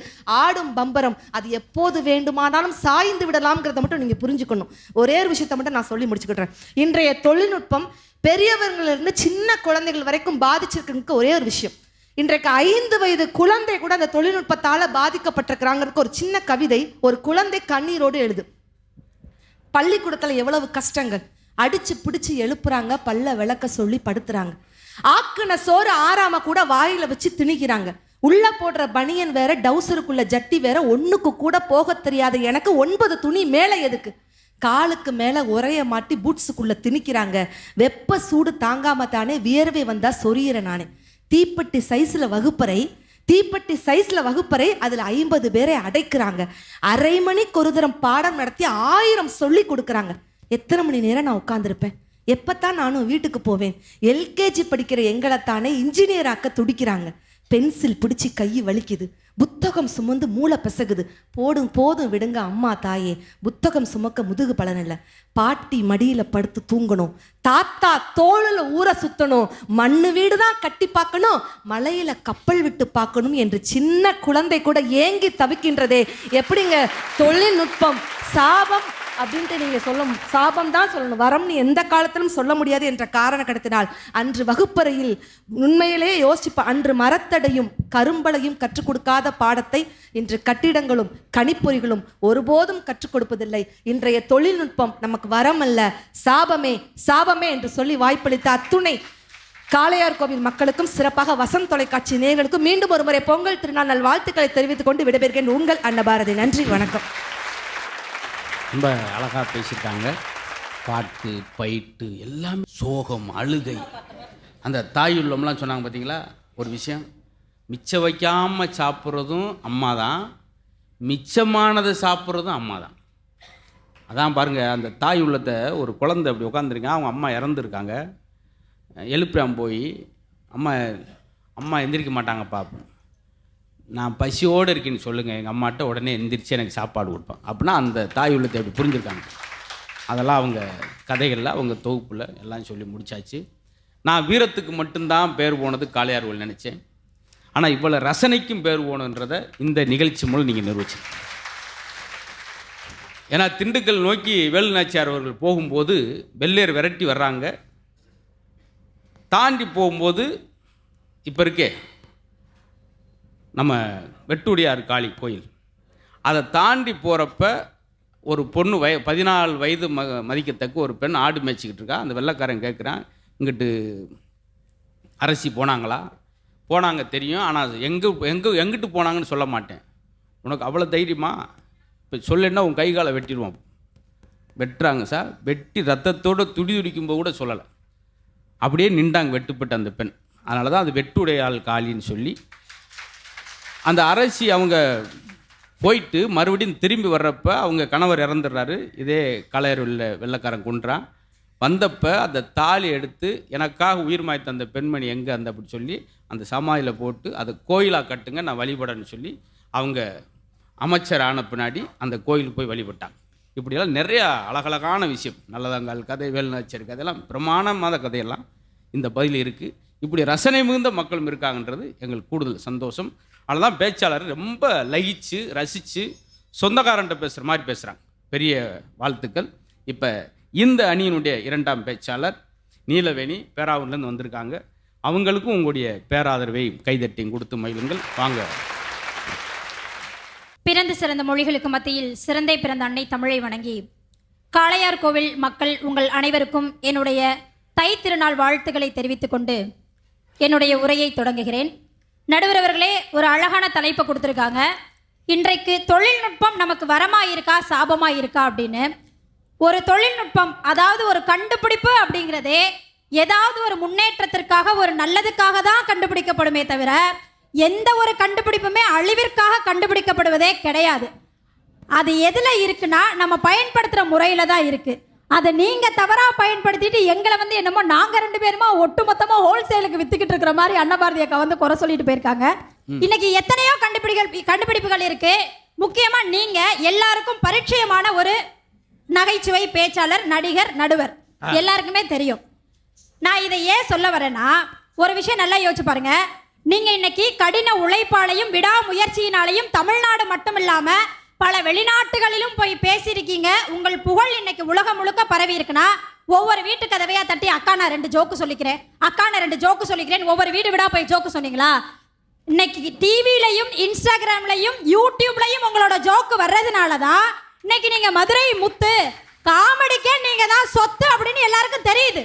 S4: ஆடும் பம்பரம், அது எப்போது வேண்டுமானாலும் சாய்ந்து விடலாம்ங்கிறத மட்டும் நீங்க புரிஞ்சுக்கணும். ஒரே ஒரு விஷயத்தை மட்டும் நான் சொல்லி முடிச்சுக்கிட்டேன். இன்றைய தொழில்நுட்பம் பெரியவர்களிருந்து சின்ன குழந்தைகள் வரைக்கும் பாதிச்சிருக்கு. ஒரே ஒரு விஷயம், இன்றைக்கு 5 வயது குழந்தை கூட அந்த தொழில்நுட்பத்தால பாதிக்கப்பட்டிருக்கிறாங்கிறதுக்கு ஒரு சின்ன கவிதை ஒரு குழந்தை கண்ணீரோடு எழுது. பள்ளிக்கூடத்துல எவ்வளவு கஷ்டங்கள், அடிச்சு பிடிச்சு எழுப்புறாங்க, பல்ல விளக்க சொல்லி படுத்துறாங்க, ஆக்குன சோறு ஆறாம கூட வாயில வச்சு திணிக்கிறாங்க, உள்ள போடுற பனியன் வேற, டவுசருக்குள்ள ஜட்டி வேற, ஒண்ணுக்கு கூட போக தெரியாத எனக்கு 9 துணி மேல எதுக்கு, காலுக்கு மேல உரைய மாட்டி பூட்ஸுக்குள்ள திணிக்கிறாங்க, வெப்ப சூடு தாங்காம தானே வியர்வை வந்தா சொரியிற நானே, தீப்பெட்டி சைஸ்ல வகுப்பறை அதுல 50 பேரை அடைக்கிறாங்க, அரை மணிக்கு ஒரு தரம் பாடம் நடத்தி 1000 சொல்லி கொடுக்குறாங்க. எத்தனை மணி நேரம் நான் உட்கார்ந்துருப்பேன்? எப்பத்தான் நானும் வீட்டுக்கு போவேன்? எல்கேஜி படிக்கிற எங்களைத்தானே இன்ஜினியர் ஆக்க துடிக்கிறாங்க. பென்சில் பிடிச்சி கை வலிக்குது, புத்தகம் சுமந்து மூளை பிசகுது, போதும் விடுங்க அம்மா தாயே, புத்தகம் சுமக்க முதுகு பலன் இல்லை, பாட்டி மடியில படுத்து தூங்கணும், தாத்தா தோளில் ஊற சுத்தணும், மண்ணு வீடு தான் கட்டி பார்க்கணும், மலையில கப்பல் விட்டு பார்க்கணும் என்று சின்ன குழந்தை கூட ஏங்கி தவிக்கின்றதே. எப்படிங்க தொழில்நுட்பம் சாபம் அப்படின்ட்டு நீங்க சாபம் தான் சொல்லணும், வரம்னு எந்த காலத்திலும் சொல்ல முடியாது என்ற காரண கடத்தினால் அன்று வகுப்பறையில் உண்மையிலேயே யோசிப்ப, அன்று மரத்தடையும் கரும்பலையும் கற்றுக் கொடுக்காத பாடத்தை இன்று கட்டிடங்களும் கணிப்பொறிகளும் ஒருபோதும் கற்றுக் கொடுப்பதில்லை. இன்றைய தொழில்நுட்பம் நமக்கு வரம் அல்ல, சாபமே என்று சொல்லி வாய்ப்பளித்த அத்துணை காளையார் கோவில் மக்களுக்கும் சிறப்பாக வசந்த் தொலைக்காட்சி நேயர்களுக்கும் மீண்டும் ஒரு முறை பொங்கல் திருநாள் நல் வாழ்த்துக்களை தெரிவித்துக் கொண்டு விடைபெறுகிறேன். உங்கள் அன்னபாரதி. நன்றி, வணக்கம்.
S2: ரொம்ப அழகாக பேசியிருக்காங்க. பாட்டு, பயிட்டு, எல்லாமே சோகம், அழுகை, அந்த தாய் உள்ளம்லாம் சொன்னாங்க பார்த்தீங்களா. ஒரு விஷயம், மிச்சம் வைக்காமல் சாப்பிட்றதும் அம்மா தான், மிச்சமானதை சாப்பிட்றதும் அம்மா தான். அதான் பாருங்கள், அந்த தாய் உள்ளத்தை ஒரு குழந்தை அப்படி உட்காந்துருக்காங்க, அவங்க அம்மா இறந்துருக்காங்க, எழுப்புறான் போய், அம்மா எந்திரிக்க மாட்டாங்கப்பா, நான் பசியோடு இருக்கேன்னு சொல்லுங்கள், எங்கள் அம்மாட்ட உடனே எந்திரிச்சு எனக்கு சாப்பாடு கொடுப்பேன் அப்படின்னா அந்த தாய் உள்ளத்தை எப்படி புரிஞ்சுருக்காங்க. அதெல்லாம் அவங்க கதைகளில், அவங்க தொகுப்பில் எல்லாம் சொல்லி முடித்தாச்சு. நான் வீரத்துக்கு மட்டும்தான் பேர் போனது காளையார்கள் நினச்சேன். ஆனால் இவ்வளோ ரசனைக்கும் பேர் போகணுன்றதை இந்த நிகழ்ச்சி மூலம் நீங்கள் நிரூபிச்சீங்க. ஏன்னா திண்டுக்கல் நோக்கி வேலுநாச்சியார் அவர்கள் போகும்போது வெள்ளையர் விரட்டி வர்றாங்க, தாண்டி போகும்போது இப்போ இருக்கே நம்ம வெட்டுடையார் காளி கோயில், அதை தாண்டி போகிறப்ப ஒரு பொண்ணு 14 வயது மதிக்கத்தக்க ஒரு பெண் ஆடு மேய்ச்சிக்கிட்டு இருக்கா. அந்த வெள்ளைக்காரன் கேட்குறான், இங்கிட்டு அரசி போனாங்க தெரியும், ஆனால் எங்கிட்டு போனாங்கன்னு சொல்ல மாட்டேன், உனக்கு அவ்வளோ தைரியமா, இப்போ சொல்லுன்னா உன் கை காலை வெட்டிடுவோம். வெட்டுறாங்க சார், வெட்டி ரத்தத்தோடு துடிக்கும்போது கூட சொல்லலை, அப்படியே நின்றாங்க வெட்டுப்பட்ட அந்த பெண். அதனால தான் அது வெட்டுடையாள் காளின்னு சொல்லி. அந்த அரசி அவங்க போயிட்டு மறுபடியும் திரும்பி வர்றப்ப அவங்க கணவர் இறந்துடுறாரு, இதே காளையார் வெள்ளைக்காரன் கொன்றான். வந்தப்போ அந்த தாலி எடுத்து எனக்காக உயிர் மாய்த்த அந்த பெண்மணி எங்கே அந்த அப்படி சொல்லி அந்த சமாதியில் போட்டு அதை கோயிலாக கட்டுங்க, நான் வழிபடன்னு சொல்லி அவங்க அமைச்சர் ஆன பின்னாடி அந்த கோயிலுக்கு போய் வழிபட்டாங்க. இப்படியெல்லாம் நிறையா அழகழகான விஷயம், நல்லதங்கால் கதை, வேலுநாச்சியார் கதையெல்லாம் பிரமாணமான கதையெல்லாம் இந்த பதில் இருக்குது. இப்படி ரசனை மிகுந்த மக்களும் இருக்காங்கன்றது எங்களுக்கு கூடுதல் சந்தோஷம். அதனால்தான் பேச்சாளர் ரொம்ப லயிச்சு ரசித்து சொந்தக்காரன்ட்ட பேசுகிற மாதிரி பேசுகிறாங்க. பெரிய வாழ்த்துக்கள். இப்போ இந்த அணியினுடைய 2ஆம் பேச்சாளர் நீலவேணி பேராவூர்லேருந்து வந்திருக்காங்க. அவங்களுக்கும் உங்களுடைய பேராதரவை கைதட்டியும் கொடுத்து மகிழுங்கள். வாங்க.
S5: பிறந்து சிறந்த மொழிகளுக்கு மத்தியில் சிறந்தே பிறந்த அன்னை தமிழை வணங்கி, காளையார் கோவில் மக்கள் உங்கள் அனைவருக்கும் என்னுடைய தை திருநாள் வாழ்த்துக்களை தெரிவித்துக் கொண்டு என்னுடைய உரையை தொடங்குகிறேன். நடுவர் அவர்களே, ஒரு அழகான தலைப்பை கொடுத்துருக்காங்க. இன்றைக்கு தொழில்நுட்பம் நமக்கு வரமாக இருக்கா சாபமாக இருக்கா அப்படின்னு. ஒரு தொழில்நுட்பம், அதாவது ஒரு கண்டுபிடிப்பு அப்படிங்கிறதே ஏதாவது ஒரு முன்னேற்றத்திற்காக, ஒரு நல்லதுக்காக தான் கண்டுபிடிக்கப்படுமே தவிர எந்த ஒரு கண்டுபிடிப்புமே அழிவிற்காக கண்டுபிடிக்கப்படுவதே கிடையாது. அது எதில் இருக்குன்னா நம்ம பயன்படுத்துகிற முறையில் தான் இருக்குது. அதை நீங்க தவறா பயன்படுத்திட்டு எங்களை வந்து என்னமோ நாங்க 2 பேருமா ஒட்டுமொத்தமா ஹோல்சேலுக்கு வித்துக்கிட்டு இருக்கிற மாதிரி அன்னபாரதி அக்கா வந்து குறை சொல்லிட்டு போயிருக்காங்க. இன்னைக்கு எத்தனையோ கண்டுபிடிப்புகள் இருக்கு. முக்கியமா நீங்க எல்லாருக்கும் பரிச்சயமான ஒரு நகைச்சுவை பேச்சாளர், நடிகர், நடுவர் எல்லாருக்குமே தெரியும். நான் இதை ஏன் சொல்ல வரேன்னா, ஒரு விஷயம் நல்லா யோசிச்சு பாருங்க. நீங்க இன்னைக்கு கடின உழைப்பாலையும் விடாமுயற்சியினாலையும் தமிழ்நாடு மட்டும் இல்லாம பல வெளிநாட்டுகளிலும் போய் பேசியிருக்கீங்க. உங்கள் புகழ் இன்னைக்கு உலகம் முழுக்க பரவி இருக்குன்னா, ஒவ்வொரு வீட்டு கதவையா தட்டி அக்கா நான் 2 ஜோக்கு சொல்லிக்கிறேன், அக்கா நான் 2 ஜோக்கு சொல்லிக்கிறேன், ஒவ்வொரு வீடு விடா போய் ஜோக்கு சொன்னீங்களா? இன்னைக்கு டிவிலையும் இன்ஸ்டாகிராம்லையும் யூடியூப்லையும் உங்களோட ஜோக்கு வர்றதுனால தான் இன்னைக்கு நீங்க மதுரை முத்து, காமெடிக்கே நீங்க தான் சொத்து அப்படின்னு எல்லாருக்கும் தெரியுது.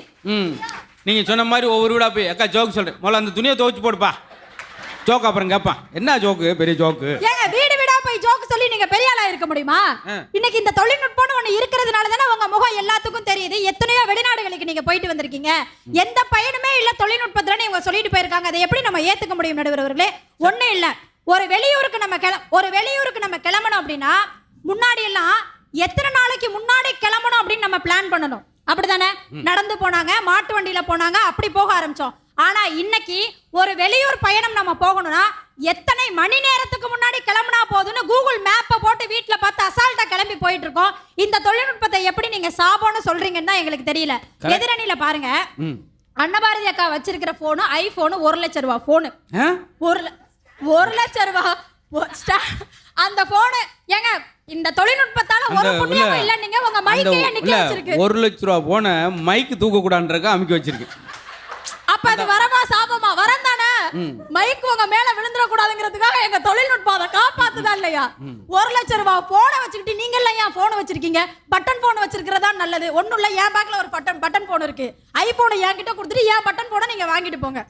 S2: நீங்க சொன்ன மாதிரி ஒவ்வொரு வீடா போய் அக்கா ஜோக்கு சொல்றேன், முதல்ல அந்த துணியை துவைச்சு போடுப்பா, ஜோக்கு அப்புறம் கேட்பான் என்ன ஜோக்கு, பெரிய ஜோக்கு.
S5: ஏங்க வீடு வீடா போய் ஜோக்கு சொல்லி நீங்க பெரிய ஆளா இருக்க முடியுமா? இன்னைக்கு இந்த தொழில்நுட்பம்னு ஒண்ணு இருக்கிறதுனால தானே உங்க முகம் எல்லாத்துக்கும் தெரியுது. எத்தனையோ வெளிநாடுகளுக்கு நீங்க போயிட்டு வந்திருக்கீங்க, எந்த பயனுமே இல்ல தொழில்நுட்பத்துல நீங்க சொல்லிட்டு போயிருக்காங்க. அதை எப்படி நம்ம ஏத்துக்க முடியும் நடுவர் அவர்களே? ஒண்ணு இல்ல, ஒரு வெளியூருக்கு நம்ம கிளம்பணும் அப்படின்னா முன்னாடி எல்லாம் எத்தனை நாளைக்கு முன்னாடி கிளம்பணும் அப்படின்னு நம்ம பிளான் பண்ணணும், அப்படிதானே? நடந்து போனாங்க, மாட்டு வண்டியில போனாங்க, அப்படி போக ஆரம்பிச்சோம். ஆனா இன்னைக்கு ஒரு வெளியூர் பயணம் நம்ம போகணும்னா எத்தனை மணி நேரத்துக்கு முன்னாடி கிளம்பினா போதுன்னு கூகுள் மேப்பை போட்டு வீட்டுல பார்த்து அசால்ட்டா கிளம்பி போயிட்டு இருக்கோம். இந்த தொழில்நுட்பத்தை எப்படி நீங்க சாபம்னு சொல்றீங்கன்னு தான் எங்களுக்கு தெரியல. எதிரணியில பாருங்க, அன்னபாரதி அக்கா வச்சிருக்கிற போனு ஐபோனு 1 லட்சம் ரூபாய் போனு, 1 லட்சம் ரூபாய் அந்த போனு. ஏங்க இந்த தொழில்நுட்பத்தால ஒரு புண்ணியமும் இல்ல. நீங்க உங்க மைக்கே நிக்க வச்சிருக்கு.
S2: 1 லட்சம் ரூபாய் போன மைக் தூக்க கூடாதுன்றக்க அமுக்கி வச்சிருக்கு.
S5: அப்ப அது வரமா சாபமா? வரம் தானே. மைக் உங்க மேல விழுந்துட கூடாதுங்கிறதுக்காக எங்க தொழில்நுட்பம் அதை காப்பாத்துதா இல்லையா? 1 லட்சம் ரூபாய் போனை வச்சுக்கிட்டு நீங்க எல்லாம் ஏன் போன் வச்சிருக்கீங்க? பட்டன் போன் வச்சிருக்கிறதா நல்லது. ஒண்ணும் இல்ல, என் பேக்ல ஒரு பட்டன் போன் இருக்கு. ஐபோனை என்கிட்ட கொடுத்துட்டு என் பட்டன் போனை நீங்க வாங்கிட்டு போங்க.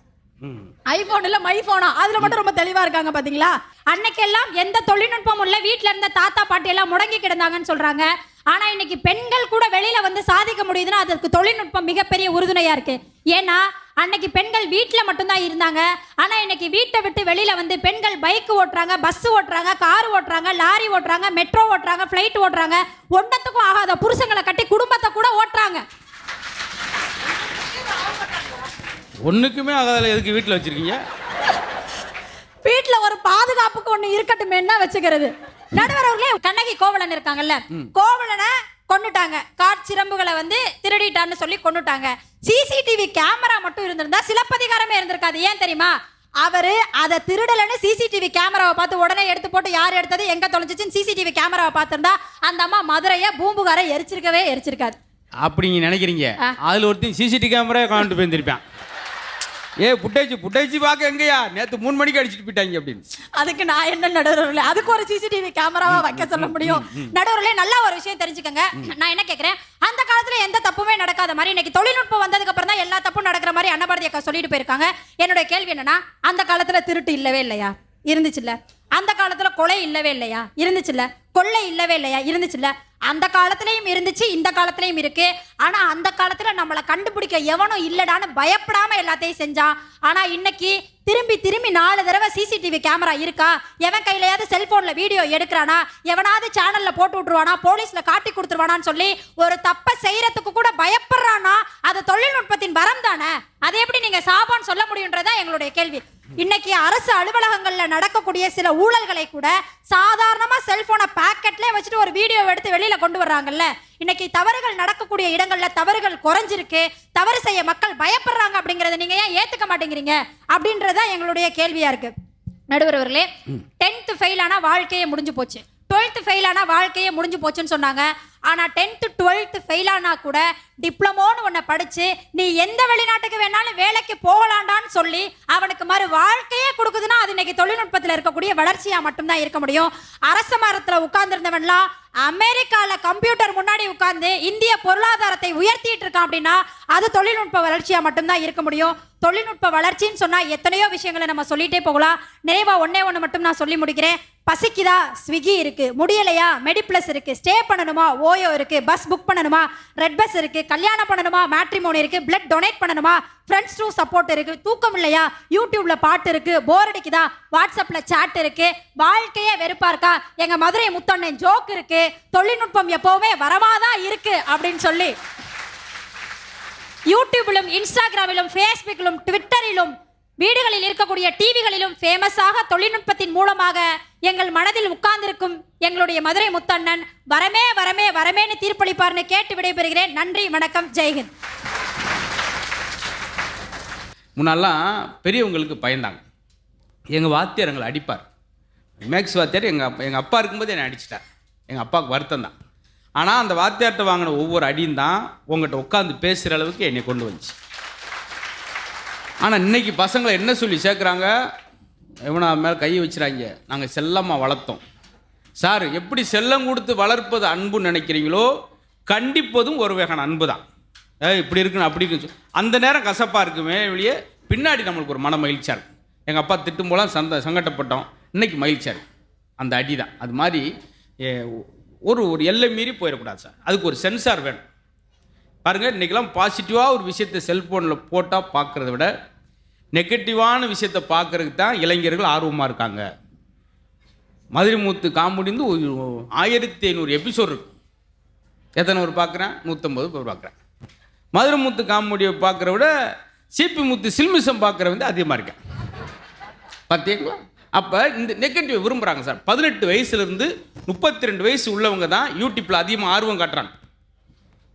S5: ஐபோன் இல்ல மை போனா, அதுல மட்டும் ரொம்ப தெளிவா இருக்காங்க பாத்தீங்களா? அன்னைக்கெல்லாம் எந்த தொழில்நுட்பம் உள்ள வீட்டுல இருந்த தாத்தா பாட்டி எல்லாம் முடங்கி கிடந்தாங்கன்னு சொல்றாங்க. ஆனா இன்னைக்கு பெண்கள் கூட வெளியில வந்து சாதிக்க முடியுதுன்னா அதற்கு தொழில்நுட்பம் மிகப்பெரிய உறுதுணையா இருக்கு. ஏன்னா அன்னைக்கு பெண்கள் வீட்டுல மட்டும்தான் இருந்தாங்க. ஆனா இன்னைக்கு வீட்டை விட்டு வெளியில வந்து பெண்கள் பைக் ஓட்டுறாங்க, பஸ் ஓட்டுறாங்க, கார் ஓட்டுறாங்க, லாரி ஓட்டுறாங்க, மெட்ரோ ஓட்டுறாங்க, பிளைட் ஓட்டுறாங்க. ஒன்னத்துக்கும் ஆகாத புருஷங்களை கட்டி குடும்பத்தை கூட ஓட்டுறாங்க.
S2: ஒண்ணுக்குமே ஆகாத எதுக்கு வீட்டுல வச்சிருக்கீங்க?
S5: வீட்டுல ஒரு பாதுகாப்புக்கு ஒண்ணு இருக்கட்டும், என்ன வச்சுக்கிறது? நடுவர் அவர்களே, கண்ணகி கோவலன் இருக்காங்கல்ல, கோவலனை கொன்னுட்டாங்க. காட்சிரம்புகளை வந்து திருடிட்டான்னு சொல்லி கொன்னுட்டாங்க. சிசிடிவி கேமரா மட்டும் இருந்திருந்தா சிலப்பதிகாரமே இருந்திருக்காது. ஏன் தெரியுமா? அவரு அதை திருடலன்னு சிசிடிவி கேமராவை பார்த்து உடனே எடுத்து போட்டு யார் எடுத்தது எங்க தொலைஞ்சிச்சுன்னு சிசிடிவி கேமராவை பார்த்திருந்தா அந்த அம்மா மதுரைய பூம்புகாரை எரிச்சிருக்காது.
S2: அப்படி நீங்க நினைக்கிறீங்க? அதுல ஒருத்தன் சிசிடிவி கேமரா காண்டு போயிருந்திருப்பான். புட்டேஜி பார்க்க எங்கயா நேத்து 3 மணிக்கு அடிச்சுட்டு போயிட்டாங்க அப்படின்னு.
S5: அதுக்கு நான் என்ன நடுவர்களே, அதுக்கு ஒரு சிசிடிவி கேமராவா வைக்க சொல்ல முடியும்? நடுவர்களே, நல்ல ஒரு விஷயம் தெரிஞ்சுக்கங்க. நான் என்ன கேட்கிறேன், அந்த காலத்துல எந்த தப்புமே நடக்காத மாதிரி இன்னைக்கு தொழில்நுட்பம் வந்ததுக்கு அப்புறம் தான் எல்லா தப்பும் நடக்கிற மாதிரி அன்னபாரதி அக்கா சொல்லிட்டு போயிருக்காங்க. என்னோட கேள்வி என்னன்னா, அந்த காலத்துல திருட்டு இல்லவே இல்லையா? இருந்துச்சுல்ல. அந்த காலத்துல கொலை இல்லவே இல்லையா? இருந்துச்சுல்ல. கொள்ளை இல்லவே இல்லையா? இருந்துச்சுல்ல. அந்த காலத்திலையும் இருந்துச்சு, இந்த காலத்திலையும் இருக்கு. ஆனா அந்த காலத்துல நம்மளை கண்டுபிடிக்க எவனும் இல்லடான்னு பயப்படாம எல்லாத்தையும் செஞ்சான். ஆனா இன்னைக்கு திரும்பி 4 தடவை சிசிடிவி கேமரா இருக்கா? எவன் கையிலையாவது செல்போன்ல வீடியோ எடுக்கிறானா? எவனாவது சேனல்ல போட்டு விட்டுருவானா? போலீஸ்ல காட்டி கொடுத்துருவானான்னு சொல்லி ஒரு தப்பை செய்யறதுக்கு கூட பயப்படுறானா? அது தொழில்நுட்பத்தின் வரம் தானே. அதை எப்படி நீங்க சாபான்னு சொல்ல முடியும்ன்றதா எங்களுடைய கேள்வி. இன்னைக்கு அரசு அலுவலகங்கள்ல நடக்கக்கூடிய சில ஊழல்களை கூட சாதாரணமா செல்போனை பாக்கெட்ல வச்சுட்டு ஒரு வீடியோ எடுத்து வெளியில கொண்டு வர்றாங்கல்ல. இன்னைக்கு தவறுகள் நடக்கக்கூடிய இடங்கள்ல தவறுகள் குறைஞ்சிருக்கு. தவறு செய்ய மக்கள் பயப்படுறாங்க. அப்படிங்கறத நீங்க ஏன் ஏத்துக்க மாட்டேங்கிறீங்க அப்படின்றதா எங்களுடைய கேள்வியா இருக்கு. நடுவர் அவர்களே, 10th ஃபெயில் ஆனா வாழ்க்கையே முடிஞ்சு போச்சு, 12th ஃபெயில் ஆனா வாழ்க்கையே முடிஞ்சு போச்சுன்னு சொன்னாங்க. ஆனா 10th 12th ஃபெயில் ஆனா கூட டிப்ளமோன்னு ஒன்ன படிச்சு நீ எந்த வெளிநாட்டுக்கு வேணாலும் வேலைக்கு போகலாண்டான்னு சொல்லி அவனுக்கு மாதிரி வாழ்க்கையே கொடுக்குதுன்னா அது இன்னைக்கு தொழில்நுட்பத்தில் இருக்கக்கூடிய வளர்ச்சியா மட்டும்தான் இருக்க முடியும். அரச மரத்துல உட்கார்ந்துருந்தவன்லாம் அமெரிக்கால கம்ப்யூட்டர் முன்னாடி உட்கார்ந்து இந்திய பொருளாதாரத்தை உயர்த்திட்டு இருக்கான் அப்படின்னா அது தொழில்நுட்ப வளர்ச்சியா மட்டும்தான் இருக்க முடியும். தொழில்நுட்ப வளர்ச்சின்னு சொன்னா எத்தனையோ விஷயங்களை நம்ம சொல்லிட்டே போகலாம். நிறைவா ஒண்ணு மட்டும் நான் சொல்லி முடிக்கிறேன். பசிக்குதா? ஸ்விக்கி இருக்கு. முடியலையா? மெடிப்ளஸ் இருக்கு. ஸ்டே பண்ணணுமா? ஓயோ இருக்கு. பஸ் புக் பண்ணணுமா? ரெட் பஸ் இருக்கு. கல்யாணம் பண்ணணுமா? மேட்ரிமோனி இருக்கு. பிளட் டொனேட் பண்ணணுமா? ஃப்ரெண்ட்ஸ் டூ சப்போர்ட் இருக்கு. தூக்கம் இல்லையா? யூடியூப்ல பாட்டு இருக்கு. போர் அடிக்குதா? வாட்ஸ்அப்ல பண்ண சாட் இருக்கு. வாழ்க்கையே வெறுப்பா இருக்கா, எங்க மதுரை முத்தண்ணன் ஜோக் இருக்கு. தொழில்நுட்பம் எப்பவுமே வரமாதான் இருக்கு அப்படின்னு சொல்லி யூடியூபிலும் இன்ஸ்டாகிராமிலும் ஃபேஸ்புக்கிலும் ட்விட்டரிலும் வீடுகளில் இருக்கக்கூடிய டிவிகளிலும் ஃபேமஸாக தொழில்நுட்பத்தின் மூலமாக எங்கள் மனதில் உட்கார்ந்திருக்கும் எங்களுடைய மதுரை முத்தண்ணன் வரமே வரமே வரமேன்னு தீர்ப்பளிப்பார்னு கேட்டு விடைபெறுகிறேன். நன்றி, வணக்கம், ஜெய்ஹிந்த்.
S2: முன்னெல்லாம் பெரியவங்களுக்கு பயந்தாங்க. எங்கள் வாத்தியார் எங்களை அடிப்பார். மேக்ஸ் வாத்தியார் எங்கள் அப்பா இருக்கும்போது என்னை அடிச்சிட்டார். எங்கள் அப்பாவுக்கு வருத்தம் தான். ஆனால் அந்த வாத்தியார்கிட்ட வாங்கின ஒவ்வொரு அடியும் தான் உங்கள்கிட்ட உட்காந்து பேசுகிற அளவுக்கு என்னை கொண்டு வந்துச்சு. ஆனால் இன்றைக்கி பசங்களை என்ன சொல்லி சேர்க்குறாங்க, எவனா மேலே கையை வச்சுறாங்க. நாங்கள் செல்லமாக வளர்த்தோம் சார். எப்படி செல்லம் கொடுத்து வளர்ப்பது அன்பு நினைக்கிறீங்களோ, கண்டிப்பதும் ஒரு வகையான அன்பு தான். இப்படி இருக்குன்னு அப்படி இருக்குன்னு அந்த நேரம் கசப்பாக இருக்குமே வெளியே, பின்னாடி நம்மளுக்கு ஒரு மன மகிழ்ச்சியாக இருக்கும். எங்கள் அப்பா திட்டும் போலாம் சங்கட்டப்பட்டோம், இன்றைக்கி மகிழ்ச்சியாக இருக்கும். அந்த அடி தான். அது மாதிரி ஒரு எல்லை மீறி போயிடக்கூடாது சார். அதுக்கு ஒரு சென்சார் வேணும். பாருங்கள், இன்றைக்கெல்லாம் பாசிட்டிவாக ஒரு விஷயத்தை செல்ஃபோனில் போட்டால் பார்க்குறத விட நெகட்டிவான விஷயத்தை பார்க்குறதுக்கு தான் இளைஞர்கள் ஆர்வமாக இருக்காங்க. மதுரை மூத்து காமெடி வந்து 1500 எபிசோட் இருக்கு. எத்தனை பேர் பார்க்குறேன்? 150 பேர் பார்க்குறேன். மதுரை மூத்து காமெடியை பார்க்குற விட சிபி மூத்து சில்மிசம் பார்க்குற வந்து அதிகமாக இருக்கேன். பார்த்தீங்களா? அப்போ இந்த நெகட்டிவ் விரும்புகிறாங்க சார். 18 வயசுலேருந்து 32 வயசு உள்ளவங்க தான் யூடியூப்பில் அதிகமாக ஆர்வம் காட்டுறாங்க.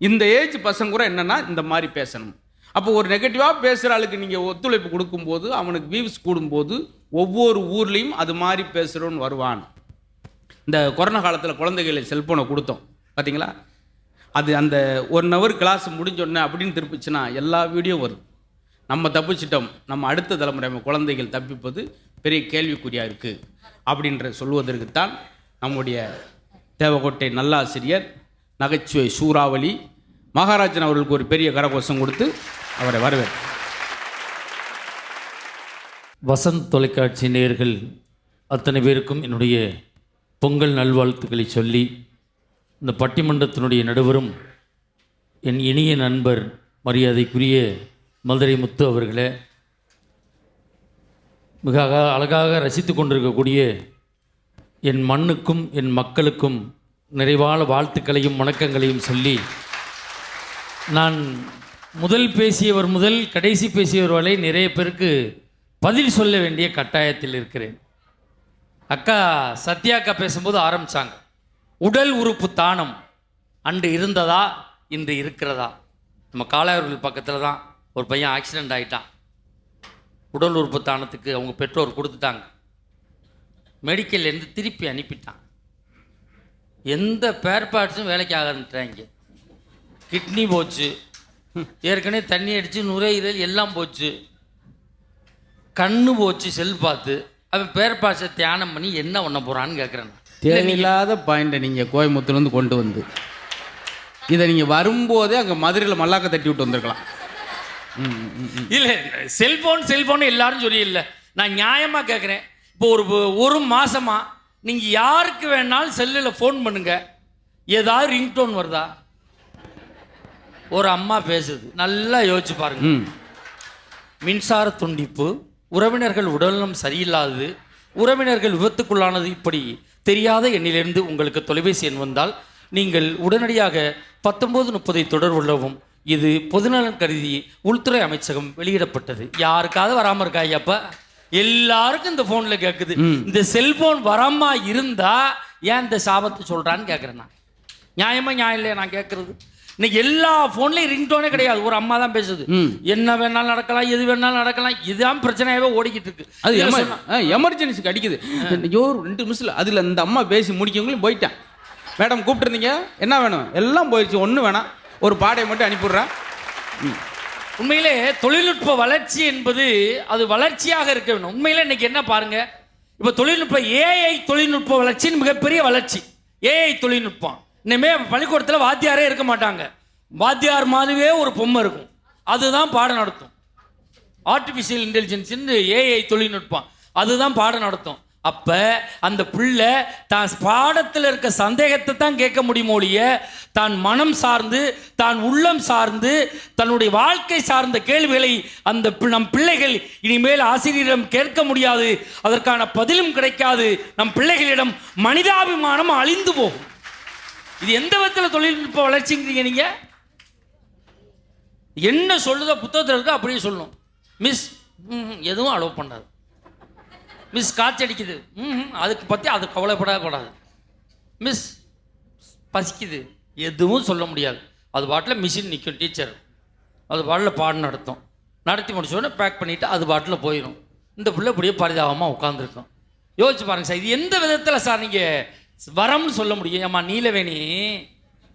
S2: இந்த ஏஜ் பசங்க கூட என்னென்னா இந்த மாதிரி பேசணும். அப்போ ஒரு நெகட்டிவாக பேசுகிற ஆளுக்கு நீங்கள் ஒத்துழைப்பு கொடுக்கும்போது, அவனுக்கு வியூஸ் கூடும்போது, ஒவ்வொரு ஊர்லேயும் அது மாதிரி பேசுகிறோன்னு வருவான். இந்த கொரோனா காலத்தில் குழந்தைகளை செல்ஃபோனை கொடுத்தோம் பார்த்தீங்களா? அது அந்த 1 ஹவர் கிளாஸ் முடிஞ்சோடனே அப்படின்னு திருப்பிச்சுன்னா எல்லா வீடியோ வருது. நம்ம தப்பிச்சிட்டோம், நம்ம அடுத்த தலைமுறை குழந்தைகள் தப்பிப்பது பெரிய கேள்விக்குறியாக இருக்குது அப்படின்ற சொல்வதற்குத்தான் நம்முடைய தேவக்கோட்டை நல்லாசிரியர் நகைச்சுவை சூறாவளி மகாராஜன் அவர்களுக்கு ஒரு பெரிய கரகோஷம் கொடுத்து அவரை வரவேற்று.
S6: வசந்த் தொலைக்காட்சி நேயர்கள் அத்தனை பேருக்கும் என்னுடைய பொங்கல் நல்வாழ்த்துக்களை சொல்லி, இந்த பட்டிமன்றத்தினுடைய நடுவரும் என் இனிய நண்பர் மரியாதைக்குரிய மதுரை முத்து அவர்களே, மிக அழகாக ரசித்து கொண்டிருக்கக்கூடிய என் மண்ணுக்கும் என் மக்களுக்கும் நிறைவான வாழ்த்துக்களையும் வணக்கங்களையும் சொல்லி, நான் முதல் பேசியவர் முதல் கடைசி பேசியவர் வரை நிறைய பேருக்கு பதில் சொல்ல வேண்டிய கட்டாயத்தில் இருக்கிறேன். அக்கா சத்யா அக்கா பேசும்போது ஆரம்பித்தாங்க, உடல் உறுப்பு தானம் அன்று இருந்ததா இன்று இருக்கிறதா. நம்ம காளையார்கள் பக்கத்தில் தான் ஒரு பையன் ஆக்சிடெண்ட் ஆகிட்டான். உடல் உறுப்பு தானத்துக்கு அவங்க பெற்றோர் கொடுத்துட்டாங்க. மெடிக்கல்லேருந்து திருப்பி அனுப்பிட்டான். எந்த பேர் பார்ட்ஸும் வேலைக்கு ஆகன்றாங்க. கிட்னி போச்சு, ஏற்கனவே தண்ணி அடித்து நுரையீரல் எல்லாம் போச்சு, கண்ணு போச்சு, செல் பார்த்து அவன் பேர் பார்ட்ஸை தியானம் பண்ணி என்ன பண்ண போகிறான்னு கேட்குறேன்.
S2: தேவையில்லாத பாயிண்ட்டை நீங்கள் கோயம்புத்தூர்லேருந்து கொண்டு வந்து இதை நீங்கள் வரும்போதே அங்கே மதுரையில் மல்லாக்க தட்டி விட்டு வந்திருக்கலாம்.
S6: இல்லை, செல்ஃபோன் எல்லாரும் சொல்லி இல்லை, நான் நியாயமாக கேட்குறேன். இப்போ ஒரு மாதமாக நீங்கள் யாருக்கு வேணாலும் செல்லில் ஃபோன் பண்ணுங்க, ஏதாவது ரிங்டோன் வருதா? ஒரு அம்மா பேசுது, நல்லா யோசிச்சு பாருங்க. மின்சார துண்டிப்பு, உறவினர்கள் உடல்நலம் சரியில்லாதது, உறவினர்கள் விபத்துக்குள்ளானது, இப்படி தெரியாத எண்ணிலிருந்து உங்களுக்கு தொலைபேசி எண் வந்தால் நீங்கள் உடனடியாக 1930 தொடர்பு கொள்ளவும். இது பொதுநலன் கருதி உள்துறை அமைச்சகம் வெளியிடப்பட்டது. யாருக்காவது வராமல் இருக்கா? ஐயப்பா, எல்லாருக்கும் இந்த ஃபோனில் கேட்குது. இந்த செல்போன் வராமல் இருந்தா ஏன் இந்த சாபத்தை சொல்கிறான்னு கேட்குறேன் நான். நியாயமாக நியாயம் இல்லையா நான் கேட்குறது? இன்னைக்கு எல்லா ஃபோன்லேயும் ரிங்டோனே கிடையாது. ஒரு அம்மா தான் பேசுது, என்ன வேணாலும் நடக்கலாம், எது வேணாலும் நடக்கலாம். இதுதான் பிரச்சனையாகவே ஓடிக்கிட்டு இருக்கு.
S2: அது எமர்ஜென்சிக்கு அடிக்குது. ஐயோ 2 நிமிஷத்தில் அதில் இந்த அம்மா பேசி முடிக்கவங்களும் போயிட்டேன். மேடம் கூப்பிட்டுருந்தீங்க, என்ன வேணும்? எல்லாம் போயிடுச்சு, ஒன்றும் வேணாம், ஒரு பாடையை மட்டும் அனுப்பிவிட்றேன்.
S6: உண்மையிலே தொழில்நுட்ப வளர்ச்சி என்பது அது வளர்ச்சியாக இருக்க வேண்டும். உண்மையிலே இன்னைக்கு என்ன பாருங்க, இப்போ தொழில்நுட்ப ஏஐ தொழில்நுட்ப வளர்ச்சின்னு மிகப்பெரிய வளர்ச்சி. ஏஐ தொழில்நுட்பம் இனிமே பள்ளிக்கூடத்தில் வாத்தியாரே இருக்க மாட்டாங்க, வாத்தியார் மாதிரியே ஒரு பொம்மை இருக்கும், அதுதான் பாடம் நடத்தும். ஆர்டிஃபிஷியல் இன்டெலிஜென்ஸ் ஏஐ தொழில்நுட்பம் அதுதான் பாடம் நடத்தும். அப்போ அந்த பிள்ளை தான் பாடத்தில் இருக்க சந்தேகத்தை தான் கேட்க முடியுமோ ஒழிய தான் மனம் சார்ந்து தான் உள்ளம் சார்ந்து தன்னுடைய வாழ்க்கை சார்ந்த கேள்விகளை அந்த நம் பிள்ளைகள் இனிமேல் ஆசிரியரிடம் கேட்க முடியாது, அதற்கான பதிலும் கிடைக்காது. நம் பிள்ளைகளிடம் மனிதாபிமானம் அழிந்து போகும். இது எந்த விதத்தில் தொழில்நுட்ப வளர்ச்சிங்கிறீங்க நீங்கள்? என்ன சொல்லுதோ புத்தகத்தில் இருக்க அப்படியே சொல்லணும். மிஸ் எதுவும் அலோவ் பண்ணாது. மிஸ் காய்ச்சடிக்குது, அதுக்கு பற்றி அது கவலைப்படக்கூடாது. மிஸ் பசிக்குது, எதுவும் சொல்ல முடியாது. அது பாட்டில் மிஷின் நிற்கும், டீச்சர் அது பாட்டில் பாடம் நடத்தி முடிச்சோடனே பேக் பண்ணிவிட்டு அது பாட்டில் போயிடும். இந்த பிள்ளை இப்படியே பரிதாபமாக உட்காந்துருக்கோம். யோசிச்சு பாருங்கள் சார், இது எந்த விதத்தில் சார் நீங்கள் வரம்னு சொல்ல முடியும்? ஏம்மா நீலவேணி,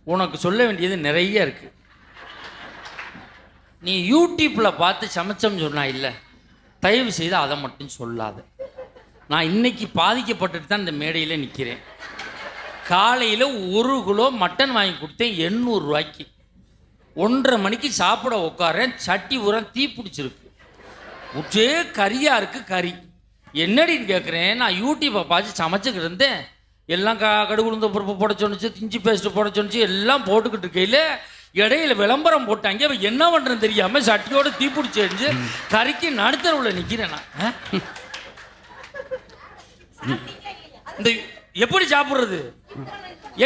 S6: உனக்கு சொல்ல வேண்டியது நிறைய இருக்குது. நீ யூடியூப்பில் பார்த்து சமைச்சோம்னு சொன்னா இல்லை, தயவு செய்து அதை மட்டும் சொல்லாத. நான் இன்னைக்கு பாதிக்கப்பட்டுட்டு தான் இந்த மேடையில் நிற்கிறேன். காலையில் 1 கிலோ மட்டன் வாங்கி கொடுத்தேன் 800 ரூபாய்க்கு. 1:30 மணிக்கு சாப்பிட உட்காரேன், சட்டி உரம் தீ பிடிச்சிருக்கு, உச்சே கறியாக இருக்குது. கறி என்னடின்னு கேட்குறேன். நான் யூடியூப்பை பார்த்து சமைச்சிக்கிட்டு இருந்தேன். எல்லாம் கடுகு உளுந்த பருப்பு போட சொன்னிச்சு, இஞ்சி பேஸ்ட்டு போட சொன்னிச்சு, எல்லாம் போட்டுக்கிட்டு இருக்கையில் இடையில விளம்பரம் போட்டாங்க. என்ன பண்ணுறேன்னு தெரியாமல் சட்டியோட தீப்பிடிச்சு எரிஞ்சு கறிக்கு நடுத்தரவுல நிற்கிறேன் நான். இந்த எப்படி சாப்பிட்றது,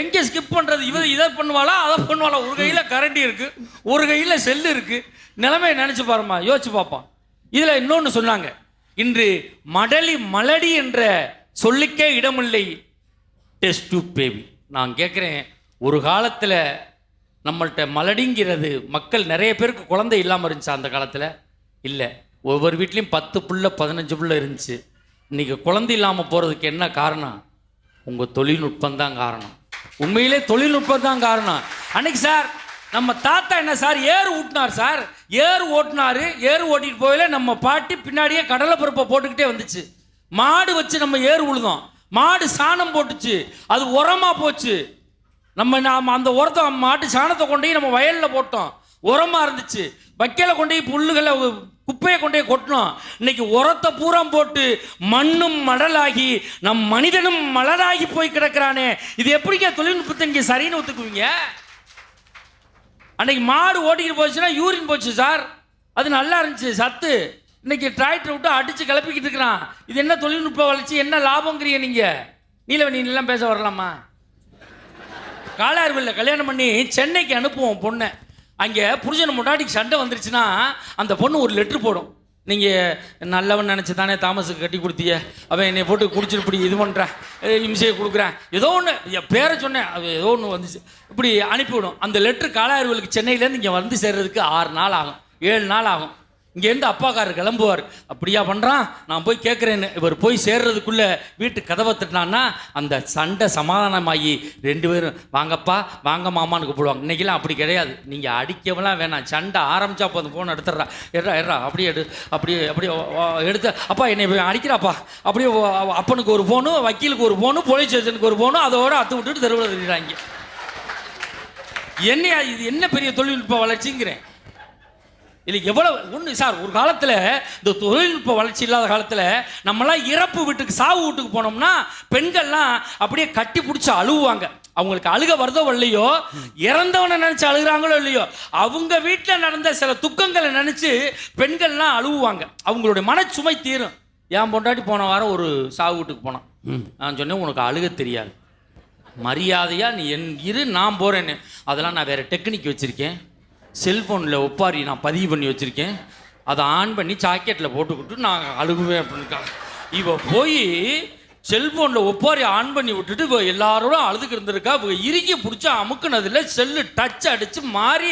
S6: எங்கே ஸ்கிப் பண்ணுறது? இதை பண்ணுவாளா அதை பண்ணுவாளா? ஒரு கையில் கரண்டி இருக்குது, ஒரு கையில் செல்லு இருக்குது. நிலைமையை நினச்சி பாருமா, யோசிச்சு பார்ப்பான். இதில் இன்னொன்று சொன்னாங்க, இன்று மலடி என்ற சொல்லிக்கே இடமில்லை டெஸ்ட் டியூப் பேபி. நான் கேட்குறேன், ஒரு காலத்தில் நம்மள்கிட்ட மலடிங்கிறது மக்கள் நிறைய பேருக்கு குழந்தை இல்லாமல் இருந்துச்சு அந்த காலத்தில். இல்லை, ஒவ்வொரு வீட்லேயும் 10 பிள்ளை 15 பிள்ளை இருந்துச்சு. இன்றைக்கி குழந்தை இல்லாமல் போகிறதுக்கு என்ன காரணம்? உங்கள் தொழில்நுட்பம் தான் காரணம். உண்மையிலே தொழில்நுட்பம் தான் காரணம். அன்னைக்கு சார் நம்ம தாத்தா என்ன சார் ஏறு ஊட்டினார் சார், ஏறு ஓட்டிட்டு போயில நம்ம பாட்டி பின்னாடியே கடலை பருப்பை போட்டுக்கிட்டே வந்துச்சு. மாடு வச்சு நம்ம ஏறு உழுதோம், மாடு சாணம் போட்டுச்சு, அது உரமாக போச்சு. நாம் அந்த உரத்தை மாட்டு சாணத்தை கொண்டு போய் நம்ம வயலில் போட்டோம், உரமாக இருந்துச்சு. வைக்கலை கொண்டு போய் புல்லுகளை குப்பையை கொண்டு போய் கொட்டினோம். இன்னைக்கு உரத்தை பூரா போட்டு மண்ணும் மடலாகி நம் மனிதனும் மலராகி போய் கிடக்கிறானே. இது எப்படிங்க தொழில்நுட்பத்தை இங்கே சரின்னு ஒத்துக்குவீங்க? அன்னைக்கு மாடு ஓட்டிக்கிட்டு போச்சுன்னா யூரின் போச்சு சார், அது நல்லா இருந்துச்சு சத்து. இன்னைக்கு டிராக்டர் விட்டு அடித்து கிளப்பிக்கிட்டு இருக்கிறான். இது என்ன தொழில்நுட்ப வளர்ச்சி, என்ன லாபங்கிறீங்க நீங்கள்? நீலவணிலாம் பேச வரலாமா? காலாறுவில் கல்யாணம் பண்ணி சென்னைக்கு அனுப்புவோம் பொண்ணை. அங்கே புருஷன் முன்னாடிக்கு சண்டை வந்துருச்சுன்னா அந்த பொண்ணு ஒரு லெட்ரு போடும். நீங்கள் நல்லவன் நினச்சி தானே தாமஸுக்கு கட்டி கொடுத்தீங்க, அவன் என்னை போட்டு குடிச்சிட்டு இப்படி இது பண்ணுறேன், இம்சையை கொடுக்குறேன், ஏதோ ஒன்று என் பேரை சொன்னேன், அது ஏதோ ஒன்று வந்துச்சு, இப்படி அனுப்பிவிடும். அந்த லெட்ரு காலாறுவலுக்கு சென்னையிலேருந்து இங்கே வந்து சேர்றதுக்கு 6 நாள் ஆகும், 7 நாள் ஆகும். இங்கேருந்து அப்பாக்காரர் கிளம்புவார். அப்படியா பண்ணுறான், நான் போய் கேட்குறேன்னு. இவர் போய் சேர்றதுக்குள்ளே வீட்டு கதவை தட்டினான்னா அந்த சண்டை சமாதானமாகி 2 பேரும் வாங்கப்பா வாங்க மாமான்னு கூப்பிடுவாங்க. இன்றைக்கெல்லாம் அப்படி கிடையாது. நீங்கள் அடிக்கவெல்லாம் வேணாம், சண்டை ஆரம்பிச்சா அப்போ அந்த ஃபோன் எடுத்துடுறா, எட்ரா அப்படியே அப்படியே எடுத்து அப்பா என்னை அடிக்கிறாப்பா, அப்படியே அப்பனுக்கு ஒரு ஃபோனு, வக்கீலுக்கு ஒரு ஃபோனு, போலீஸ் ஸ்டேஷனுக்கு ஒரு ஃபோனு, அதோடு அத்து விட்டுட்டு தெருவில் இருக்கிறாங்க. என்ன இது, என்ன பெரிய தொழில்நுட்ப வளர்ச்சிங்கிறேன். இல்லை எவ்வளவு ஒன்று சார். ஒரு காலத்தில் இந்த தொழில்நுட்ப வளர்ச்சி இல்லாத காலத்தில் நம்மளாம் இறப்பு வீட்டுக்கு சாவு வீட்டுக்கு போனோம்னா பெண்கள்லாம் அப்படியே கட்டி பிடிச்சி அழுவாங்க. அவங்களுக்கு அழுக வருதோ இல்லையோ, இறந்தவனை நினச்சி அழுகிறாங்களோ இல்லையோ, அவங்க வீட்டில் நடந்த சில துக்கங்களை நினச்சி பெண்கள்லாம் அழுவாங்க. அவங்களுடைய மனச்சுமை தீரும். என் பொண்டாட்டி போன வாரம் ஒரு சாவு வீட்டுக்கு போனான். நான் சொன்னேன், உனக்கு அழுக தெரியாது, மரியாதையாக நீ இரு, நான் போகிறேன்னு. அதெல்லாம் நான் வேறு டெக்னிக் வச்சுருக்கேன். செல்ஃபோனில் ஒப்பாரி நான் பதிவு பண்ணி வச்சுருக்கேன், அதை ஆன் பண்ணி ஜாக்கெட்டில் போட்டுக்கிட்டு நான் அழுகுவேன் அப்படின்னுக்கா. இவ போய் செல்ஃபோனில் ஒப்பாரி ஆன் பண்ணி விட்டுட்டு இவ எல்லாரோட அழுதுக்கு இருந்திருக்கா. இவங்க இறுக்கி பிடிச்சி அமுக்குனதில் செல்லு டச் அடித்து மாறி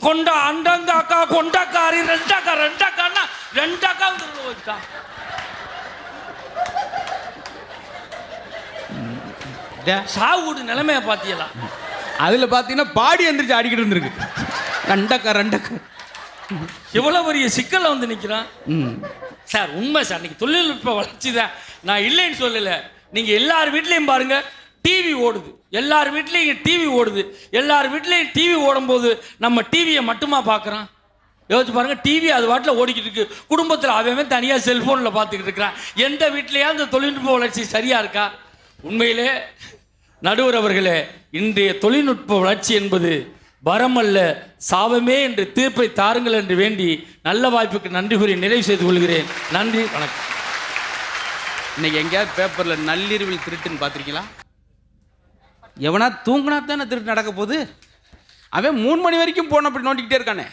S6: கொண்டா அண்டங்க அக்கா கொண்டாக்காரி ரெண்டாக்கான்னா 2 அக்கா வச்சா. சாவு வீடு நிலைமையை பார்த்தீங்களா?
S2: அதில் பார்த்தீங்கன்னா பாடி எந்திரிச்சு ஆடிக்கிட்டு இருந்திருக்கு. ரெண்டக்கா
S6: எவ்வளோ பெரிய சிக்கலில் வந்து நிற்கிறான் சார். உண்மை சார், இன்னைக்கு தொழில்நுட்ப வளர்ச்சி தான், நான் இல்லைன்னு சொல்லலை. நீங்கள் எல்லார் வீட்லேயும் பாருங்கள் டிவி ஓடுது, எல்லார் வீட்லேயும் டிவி ஓடுது. எல்லார் வீட்லேயும் டிவி ஓடும்போது நம்ம டிவியை மட்டுமா பார்க்குறோம்? யோசிச்சு பாருங்க, டிவி அது வாட்டில் ஓடிக்கிட்டு இருக்கு, குடும்பத்தில் அவன் தனியாக செல்ஃபோனில் பார்த்துக்கிட்டு இருக்கிறான். எந்த வீட்லையா அந்த தொழில்நுட்ப வளர்ச்சி சரியாக இருக்கா? உண்மையிலே நடுவர் அவர்களே, இன்றைய தொழில்நுட்ப வளர்ச்சி என்பது வரமல்ல சாபமே என்று தீர்ப்பை தாருங்கள் என்று வேண்டி நல்ல வாய்ப்புக்கு நன்றி கூறி நிறைவு செய்து கொள்கிறேன். நன்றி, வணக்கம்.
S2: இன்னைக்கு எங்கேயாவது பேப்பரில் நள்ளிரவில் திருட்டுன்னு பார்த்துருக்கீங்களா? எவனா தூங்கினா தானே திருட்டு நடக்க போகுது. அவன் 3 மணி வரைக்கும் போன அப்படி நோண்டிக்கிட்டே இருக்கானே.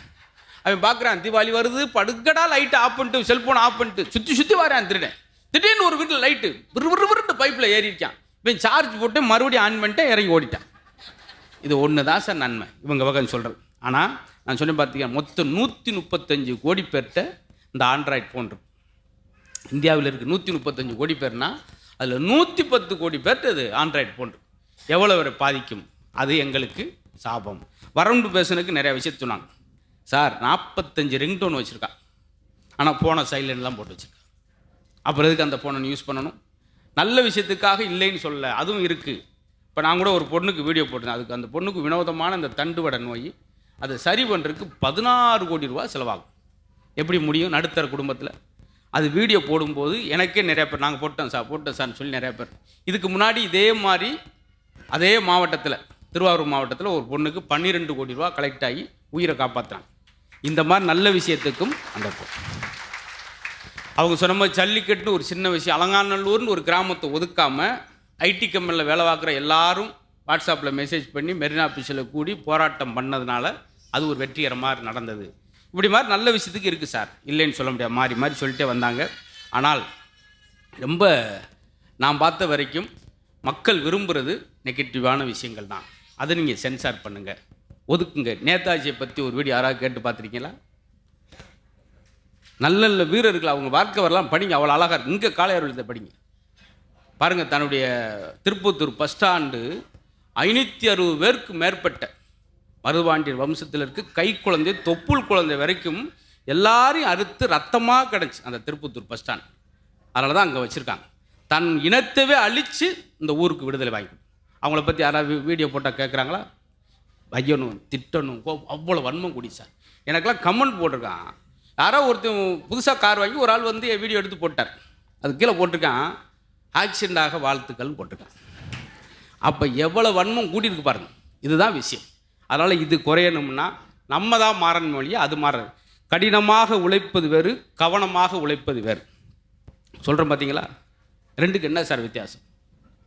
S2: அவன் பார்க்குறான், தீபாவளி வருது, படுக்கடா லைட்டு ஆஃப் பண்ணிட்டு செல்ஃபோன் ஆஃப் பண்ணிட்டு சுற்றி வரான் திருடன். திடீர்னு ஒரு வீட்டில் லைட்டு விறுவிறுவிறுட்டு பைப்பில் ஏறி இருக்கான். இவன் சார்ஜ் போட்டு மறுபடியும் ஆன் பண்ணிட்டு இறங்கி ஓடிட்டான். இது ஒன்று தான் சார் நன்மை இவங்க பக்கம் சொல்கிறது. ஆனால் நான் சொன்னேன் பார்த்தீங்கன்னா, மொத்தம் 135 கோடி பேர்கிட்ட இந்த ஆண்ட்ராய்டு ஃபோன் இருக்கு. இந்தியாவில் இருக்குது 135 கோடி பேர்னா அதில் 110 கோடி பேர்ட்டு அது ஆண்ட்ராய்டு ஃபோன் இருக்கு. எவ்வளோ வரை பாதிக்கும்? அது எங்களுக்கு சாபம். வரம்பு பேசுனதுக்கு நிறைய விஷயத்த சொன்னாங்க. சார் 45 ரிங்டோன் வச்சுருக்கான், ஆனால் ஃபோனை சைலண்ட்லாம் போட்டு வச்சுருக்கான். அப்புறம் எதுக்கு அந்த ஃபோனை யூஸ் பண்ணணும்? நல்ல விஷயத்துக்காக இல்லைன்னு சொல்ல, அதுவும் இருக்குது. இப்போ நான் கூட ஒரு பொண்ணுக்கு வீடியோ போட்டிருந்தேன். அதுக்கு அந்த பொண்ணுக்கு வினோதமான இந்த தண்டுவட நோய், அதை சரி பண்ணுறதுக்கு 16 கோடி ரூபா செலவாகும். எப்படி முடியும் நடுத்தர குடும்பத்தில்? அது வீடியோ போடும்போது எனக்கே நிறைய பேர், நாங்கள் போட்டோம் சார்னு சொல்லி நிறைய பேர். இதுக்கு முன்னாடி இதே மாதிரி அதே மாவட்டத்தில், திருவாரூர் மாவட்டத்தில் ஒரு பொண்ணுக்கு 12 கோடி ரூபா கலெக்ட் ஆகி உயிரை காப்பாற்றுறாங்க. இந்த மாதிரி நல்ல விஷயத்துக்கும் அந்த அவங்க சொன்ன மாதிரி ஜல்லிக்கட்டுன்னு ஒரு சின்ன விஷயம், அலங்காநல்லூர்னு ஒரு கிராமத்தை ஒதுக்காமல் ஐடி கம்பெனியில் வேலை பார்க்குற எல்லாரும் வாட்ஸ்அப்பில் மெசேஜ் பண்ணி மெரினா ஆஃபீஸில் கூடி போராட்டம் பண்ணதுனால அது ஒரு வெற்றிகரமாக நடந்தது. இப்படி மாதிரி நல்ல விஷயத்துக்கு இருக்குது சார், இல்லைன்னு சொல்ல முடியாது. மாறி மாறி சொல்லிட்டே வந்தாங்க. ஆனால் ரொம்ப நான் பார்த்த வரைக்கும் மக்கள் விரும்புகிறது நெகட்டிவான விஷயங்கள் தான். அதை நீங்கள் சென்சார் பண்ணுங்கள், ஒதுக்குங்க. நேதாஜியை பற்றி ஒரு வீடியோ யாராவது கேட்டு பார்த்துருக்கீங்களா? நல்ல நல்ல வீரர்கள் அவங்க வாழ்க்கை வரலாம் படிங்க, அவ்வளோ அழகாக இருக்கு. இங்கே காளையார் படிங்க பாருங்கள். தன்னுடைய திருப்பத்தூர் பஸ் ஸ்டாண்டு 560 பேருக்கு மேற்பட்ட மருதுபாண்டியர் வம்சத்தில் இருக்கு கை குழந்தை தொப்புள் குழந்தை வரைக்கும் எல்லாரையும் அறுத்து ரத்தமாக கிடச்சி அந்த திருப்பத்தூர் பஸ் ஸ்டாண்ட். அதனால தான் அங்கே வச்சுருக்காங்க. தன் இனத்தவே அழித்து இந்த ஊருக்கு விடுதலை வாங்கி. அவங்கள பற்றி யாராவது வீடியோ போட்டால் கேட்குறாங்களா? வையணும், திட்டணும், அவ்வளோ வன்மம் கூடி சார். எனக்கெல்லாம் கமெண்ட் போட்டிருக்கான். யாரோ ஒருத்தன் புதுசாக கார் வாங்கி ஒரு ஆள் வந்து வீடியோ எடுத்து போட்டார். அது கீழே போட்டிருக்கான், ஆக்சிடென்டாக வாழ்த்துக்கள்னு போட்டிருக்கான். அப்போ எவ்வளோ வன்மம் கூட்டியிருக்கு பாருங்கள். இதுதான் விஷயம். அதனால் இது குறையணும்னா நம்ம தான் மாறணும் வழியாக அது மாறுறது. கடினமாக உழைப்பது வேறு, கவனமாக உழைப்பது வேறு. சொல்கிறேன் பார்த்தீங்களா? ரெண்டுக்கு என்ன சார் வித்தியாசம்?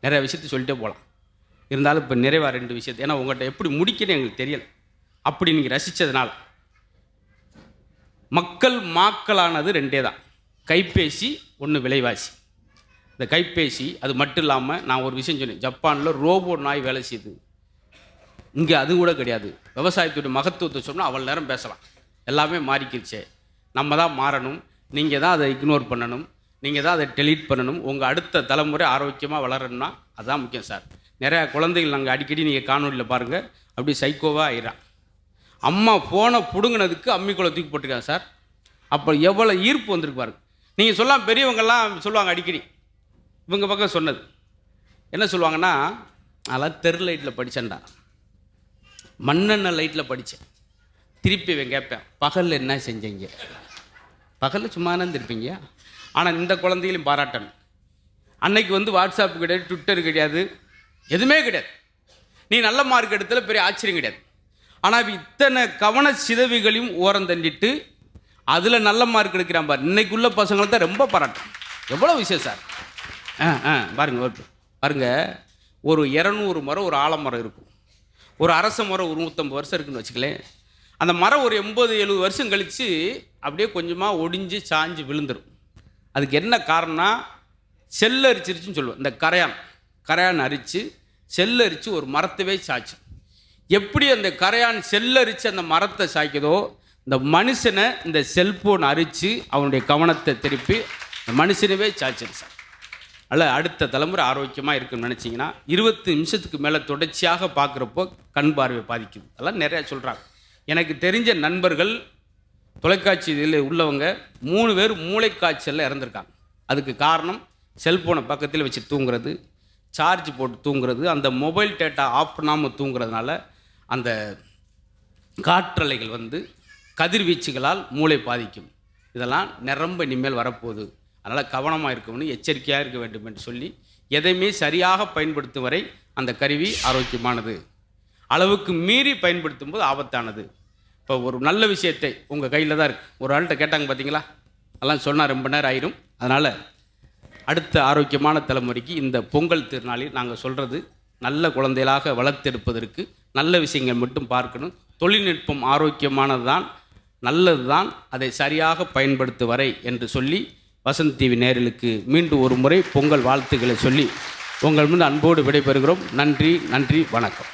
S2: நிறைய விஷயத்த சொல்லிட்டே போகலாம். இருந்தாலும் இப்போ நிறைவாக 2 விஷயத்தை, ஏன்னா உங்கள்கிட்ட எப்படி முடிக்கணும்னு எங்களுக்கு தெரியலை. அப்படி நீங்கள் ரசித்ததுனால மாக்களானது 2 தான். கைபேசி ஒன்று, விலைவாசி. இந்த கைபேசி அது மட்டும் இல்லாமல் நான் ஒரு விஷயம் சொன்னேன், ஜப்பானில் ரோபோ நாய் வேலை செய்யுது. இங்கே அது கூட கிடையாது. விவசாயத்துடைய மகத்துவத்தை சொன்னால் அவ்வளோ நேரம் பேசலாம். எல்லாமே மாறிக்கிடுச்சே. நம்ம தான் மாறணும். நீங்கள் தான் அதை இக்னோர் பண்ணணும், நீங்கள் தான் அதை டெலீட் பண்ணணும். உங்கள் அடுத்த தலைமுறை ஆரோக்கியமாக வளரணும்னா அதுதான் முக்கியம் சார். நிறையா குழந்தைகள் நாங்கள் அடிக்கடி நீங்கள் காணொலியில் பாருங்கள், அப்படி சைக்கோவாக ஆயிடுறான். அம்மா ஃபோனை பிடுங்கினதுக்கு அம்மிக்குள்ளே தூக்கி போட்டிருக்காங்க சார். அப்போ எவ்வளோ ஈர்ப்பு வந்திருக்கு பாருங்க. நீங்கள் சொல்லலாம், பெரியவங்கள்லாம் சொல்லுவாங்க அடிக்கடி. இவங்க பக்கம் சொன்னது என்ன சொல்லுவாங்கன்னா, அதெல்லாம் தெரு லைட்டில் படித்தேன்டா, மண்ணெண்ணெய் லைட்டில் படித்தேன். திருப்பி இவன் கேட்பேன், பகலில் என்ன செஞ்சீங்க? பகலில் சும்மா தான் இருப்பீங்க. ஆனால் இந்த குழந்தைகளையும் பாராட்டணும். அன்னைக்கு வந்து வாட்ஸ்அப் கிடையாது, ட்விட்டர் கிடையாது, எதுவுமே கிடையாது. நீ நல்ல மார்க் எடுத்தல பெரிய ஆச்சரியம் கிடையாது. ஆனால் இத்தனை கவன சிதவிகளையும் ஓரம் தள்ளிட்டு அதில் நல்ல மார்க் எடுக்கிறான் பாரு. இன்னைக்குள்ள பசங்களை தான் ரொம்ப பாராட்டும். எவ்வளோ விஷயம் சார். பாருங்க, ஒரு 200 மரம் ஒரு ஆலமரம் இருக்கும். ஒரு அரச மரம் ஒரு 150 வருஷம் இருக்குன்னு வச்சுக்கலேன். அந்த மரம் ஒரு 80-70 வருஷம் கழித்து அப்படியே கொஞ்சமாக ஒடிஞ்சு சாஞ்சு விழுந்துடும். அதுக்கு என்ன காரணம்னா, செல்லரிச்சிருச்சுன்னு சொல்லுவோம். இந்த கரையான் அரித்து செல்லரித்து ஒரு மரத்தவே சாய்ச்சு. எப்படி அந்த கரையான் செல்லரித்து அந்த மரத்தை சாய்க்குதோ, இந்த மனுஷனை இந்த செல்ஃபோன் அரித்து அவனுடைய கவனத்தை திருப்பி இந்த மனுஷனவே சாய்ச்சிரு சார். அல்ல அடுத்த தலைமுறை ஆரோக்கியமாக இருக்குன்னு நினச்சிங்கன்னா 20 நிமிஷத்துக்கு மேலே தொடர்ச்சியாக பார்க்குறப்போ கண் பார்வை பாதிக்குது. அதெல்லாம் நிறையா சொல்கிறாங்க. எனக்கு தெரிஞ்ச நண்பர்கள் தொலைக்காட்சியில் உள்ளவங்க 3 பேர் மூளைக்காய்ச்சலில் இறந்துருக்காங்க. அதுக்கு காரணம் செல்ஃபோனை பக்கத்தில் வச்சு தூங்குறது, சார்ஜ் போட்டு தூங்குறது, அந்த மொபைல் டேட்டா ஆஃப் பண்ணாமல் தூங்குறதுனால அந்த காற்றலைகள் வந்து கதிர்வீச்சுகளால் மூளை பாதிக்கும். இதெல்லாம் நிரம்ப இனிமேல் வரப்போகுது. அதனால் கவனமாக இருக்கணும்னு எச்சரிக்கையாக இருக்க வேண்டும் என்று சொல்லி எதையுமே சரியாக பயன்படுத்தும் வரை அந்த கருவி ஆரோக்கியமானது. அளவுக்கு மீறி பயன்படுத்தும் போது ஆபத்தானது. இப்போ ஒரு நல்ல விஷயத்தை உங்கள் கையில் தான் இருக்குது. ஒரு ஆள்கிட்ட கேட்டாங்க பார்த்தீங்களா, அதெல்லாம் சொன்னால் ரொம்ப நேரம் ஆயிரும். அதனால் அடுத்த ஆரோக்கியமான தலைமுறைக்கு இந்த பொங்கல் திருநாளில் நாங்கள் சொல்கிறது, நல்ல குழந்தைகளாக வளர்த்தெடுப்பதற்கு நல்ல விஷயங்கள் மட்டும் பார்க்கணும். தொழில்நுட்பம் ஆரோக்கியமானது தான், நல்லது தான், அதை சரியாக பயன்படுத்தும் வரை என்று சொல்லி வசந்த் டிவி நேயர்களுக்கு மீண்டும் ஒரு முறை பொங்கல் வாழ்த்துக்களை சொல்லி உங்கள் முன் அன்போடு விடைபெறுகிறோம். நன்றி, நன்றி, வணக்கம்.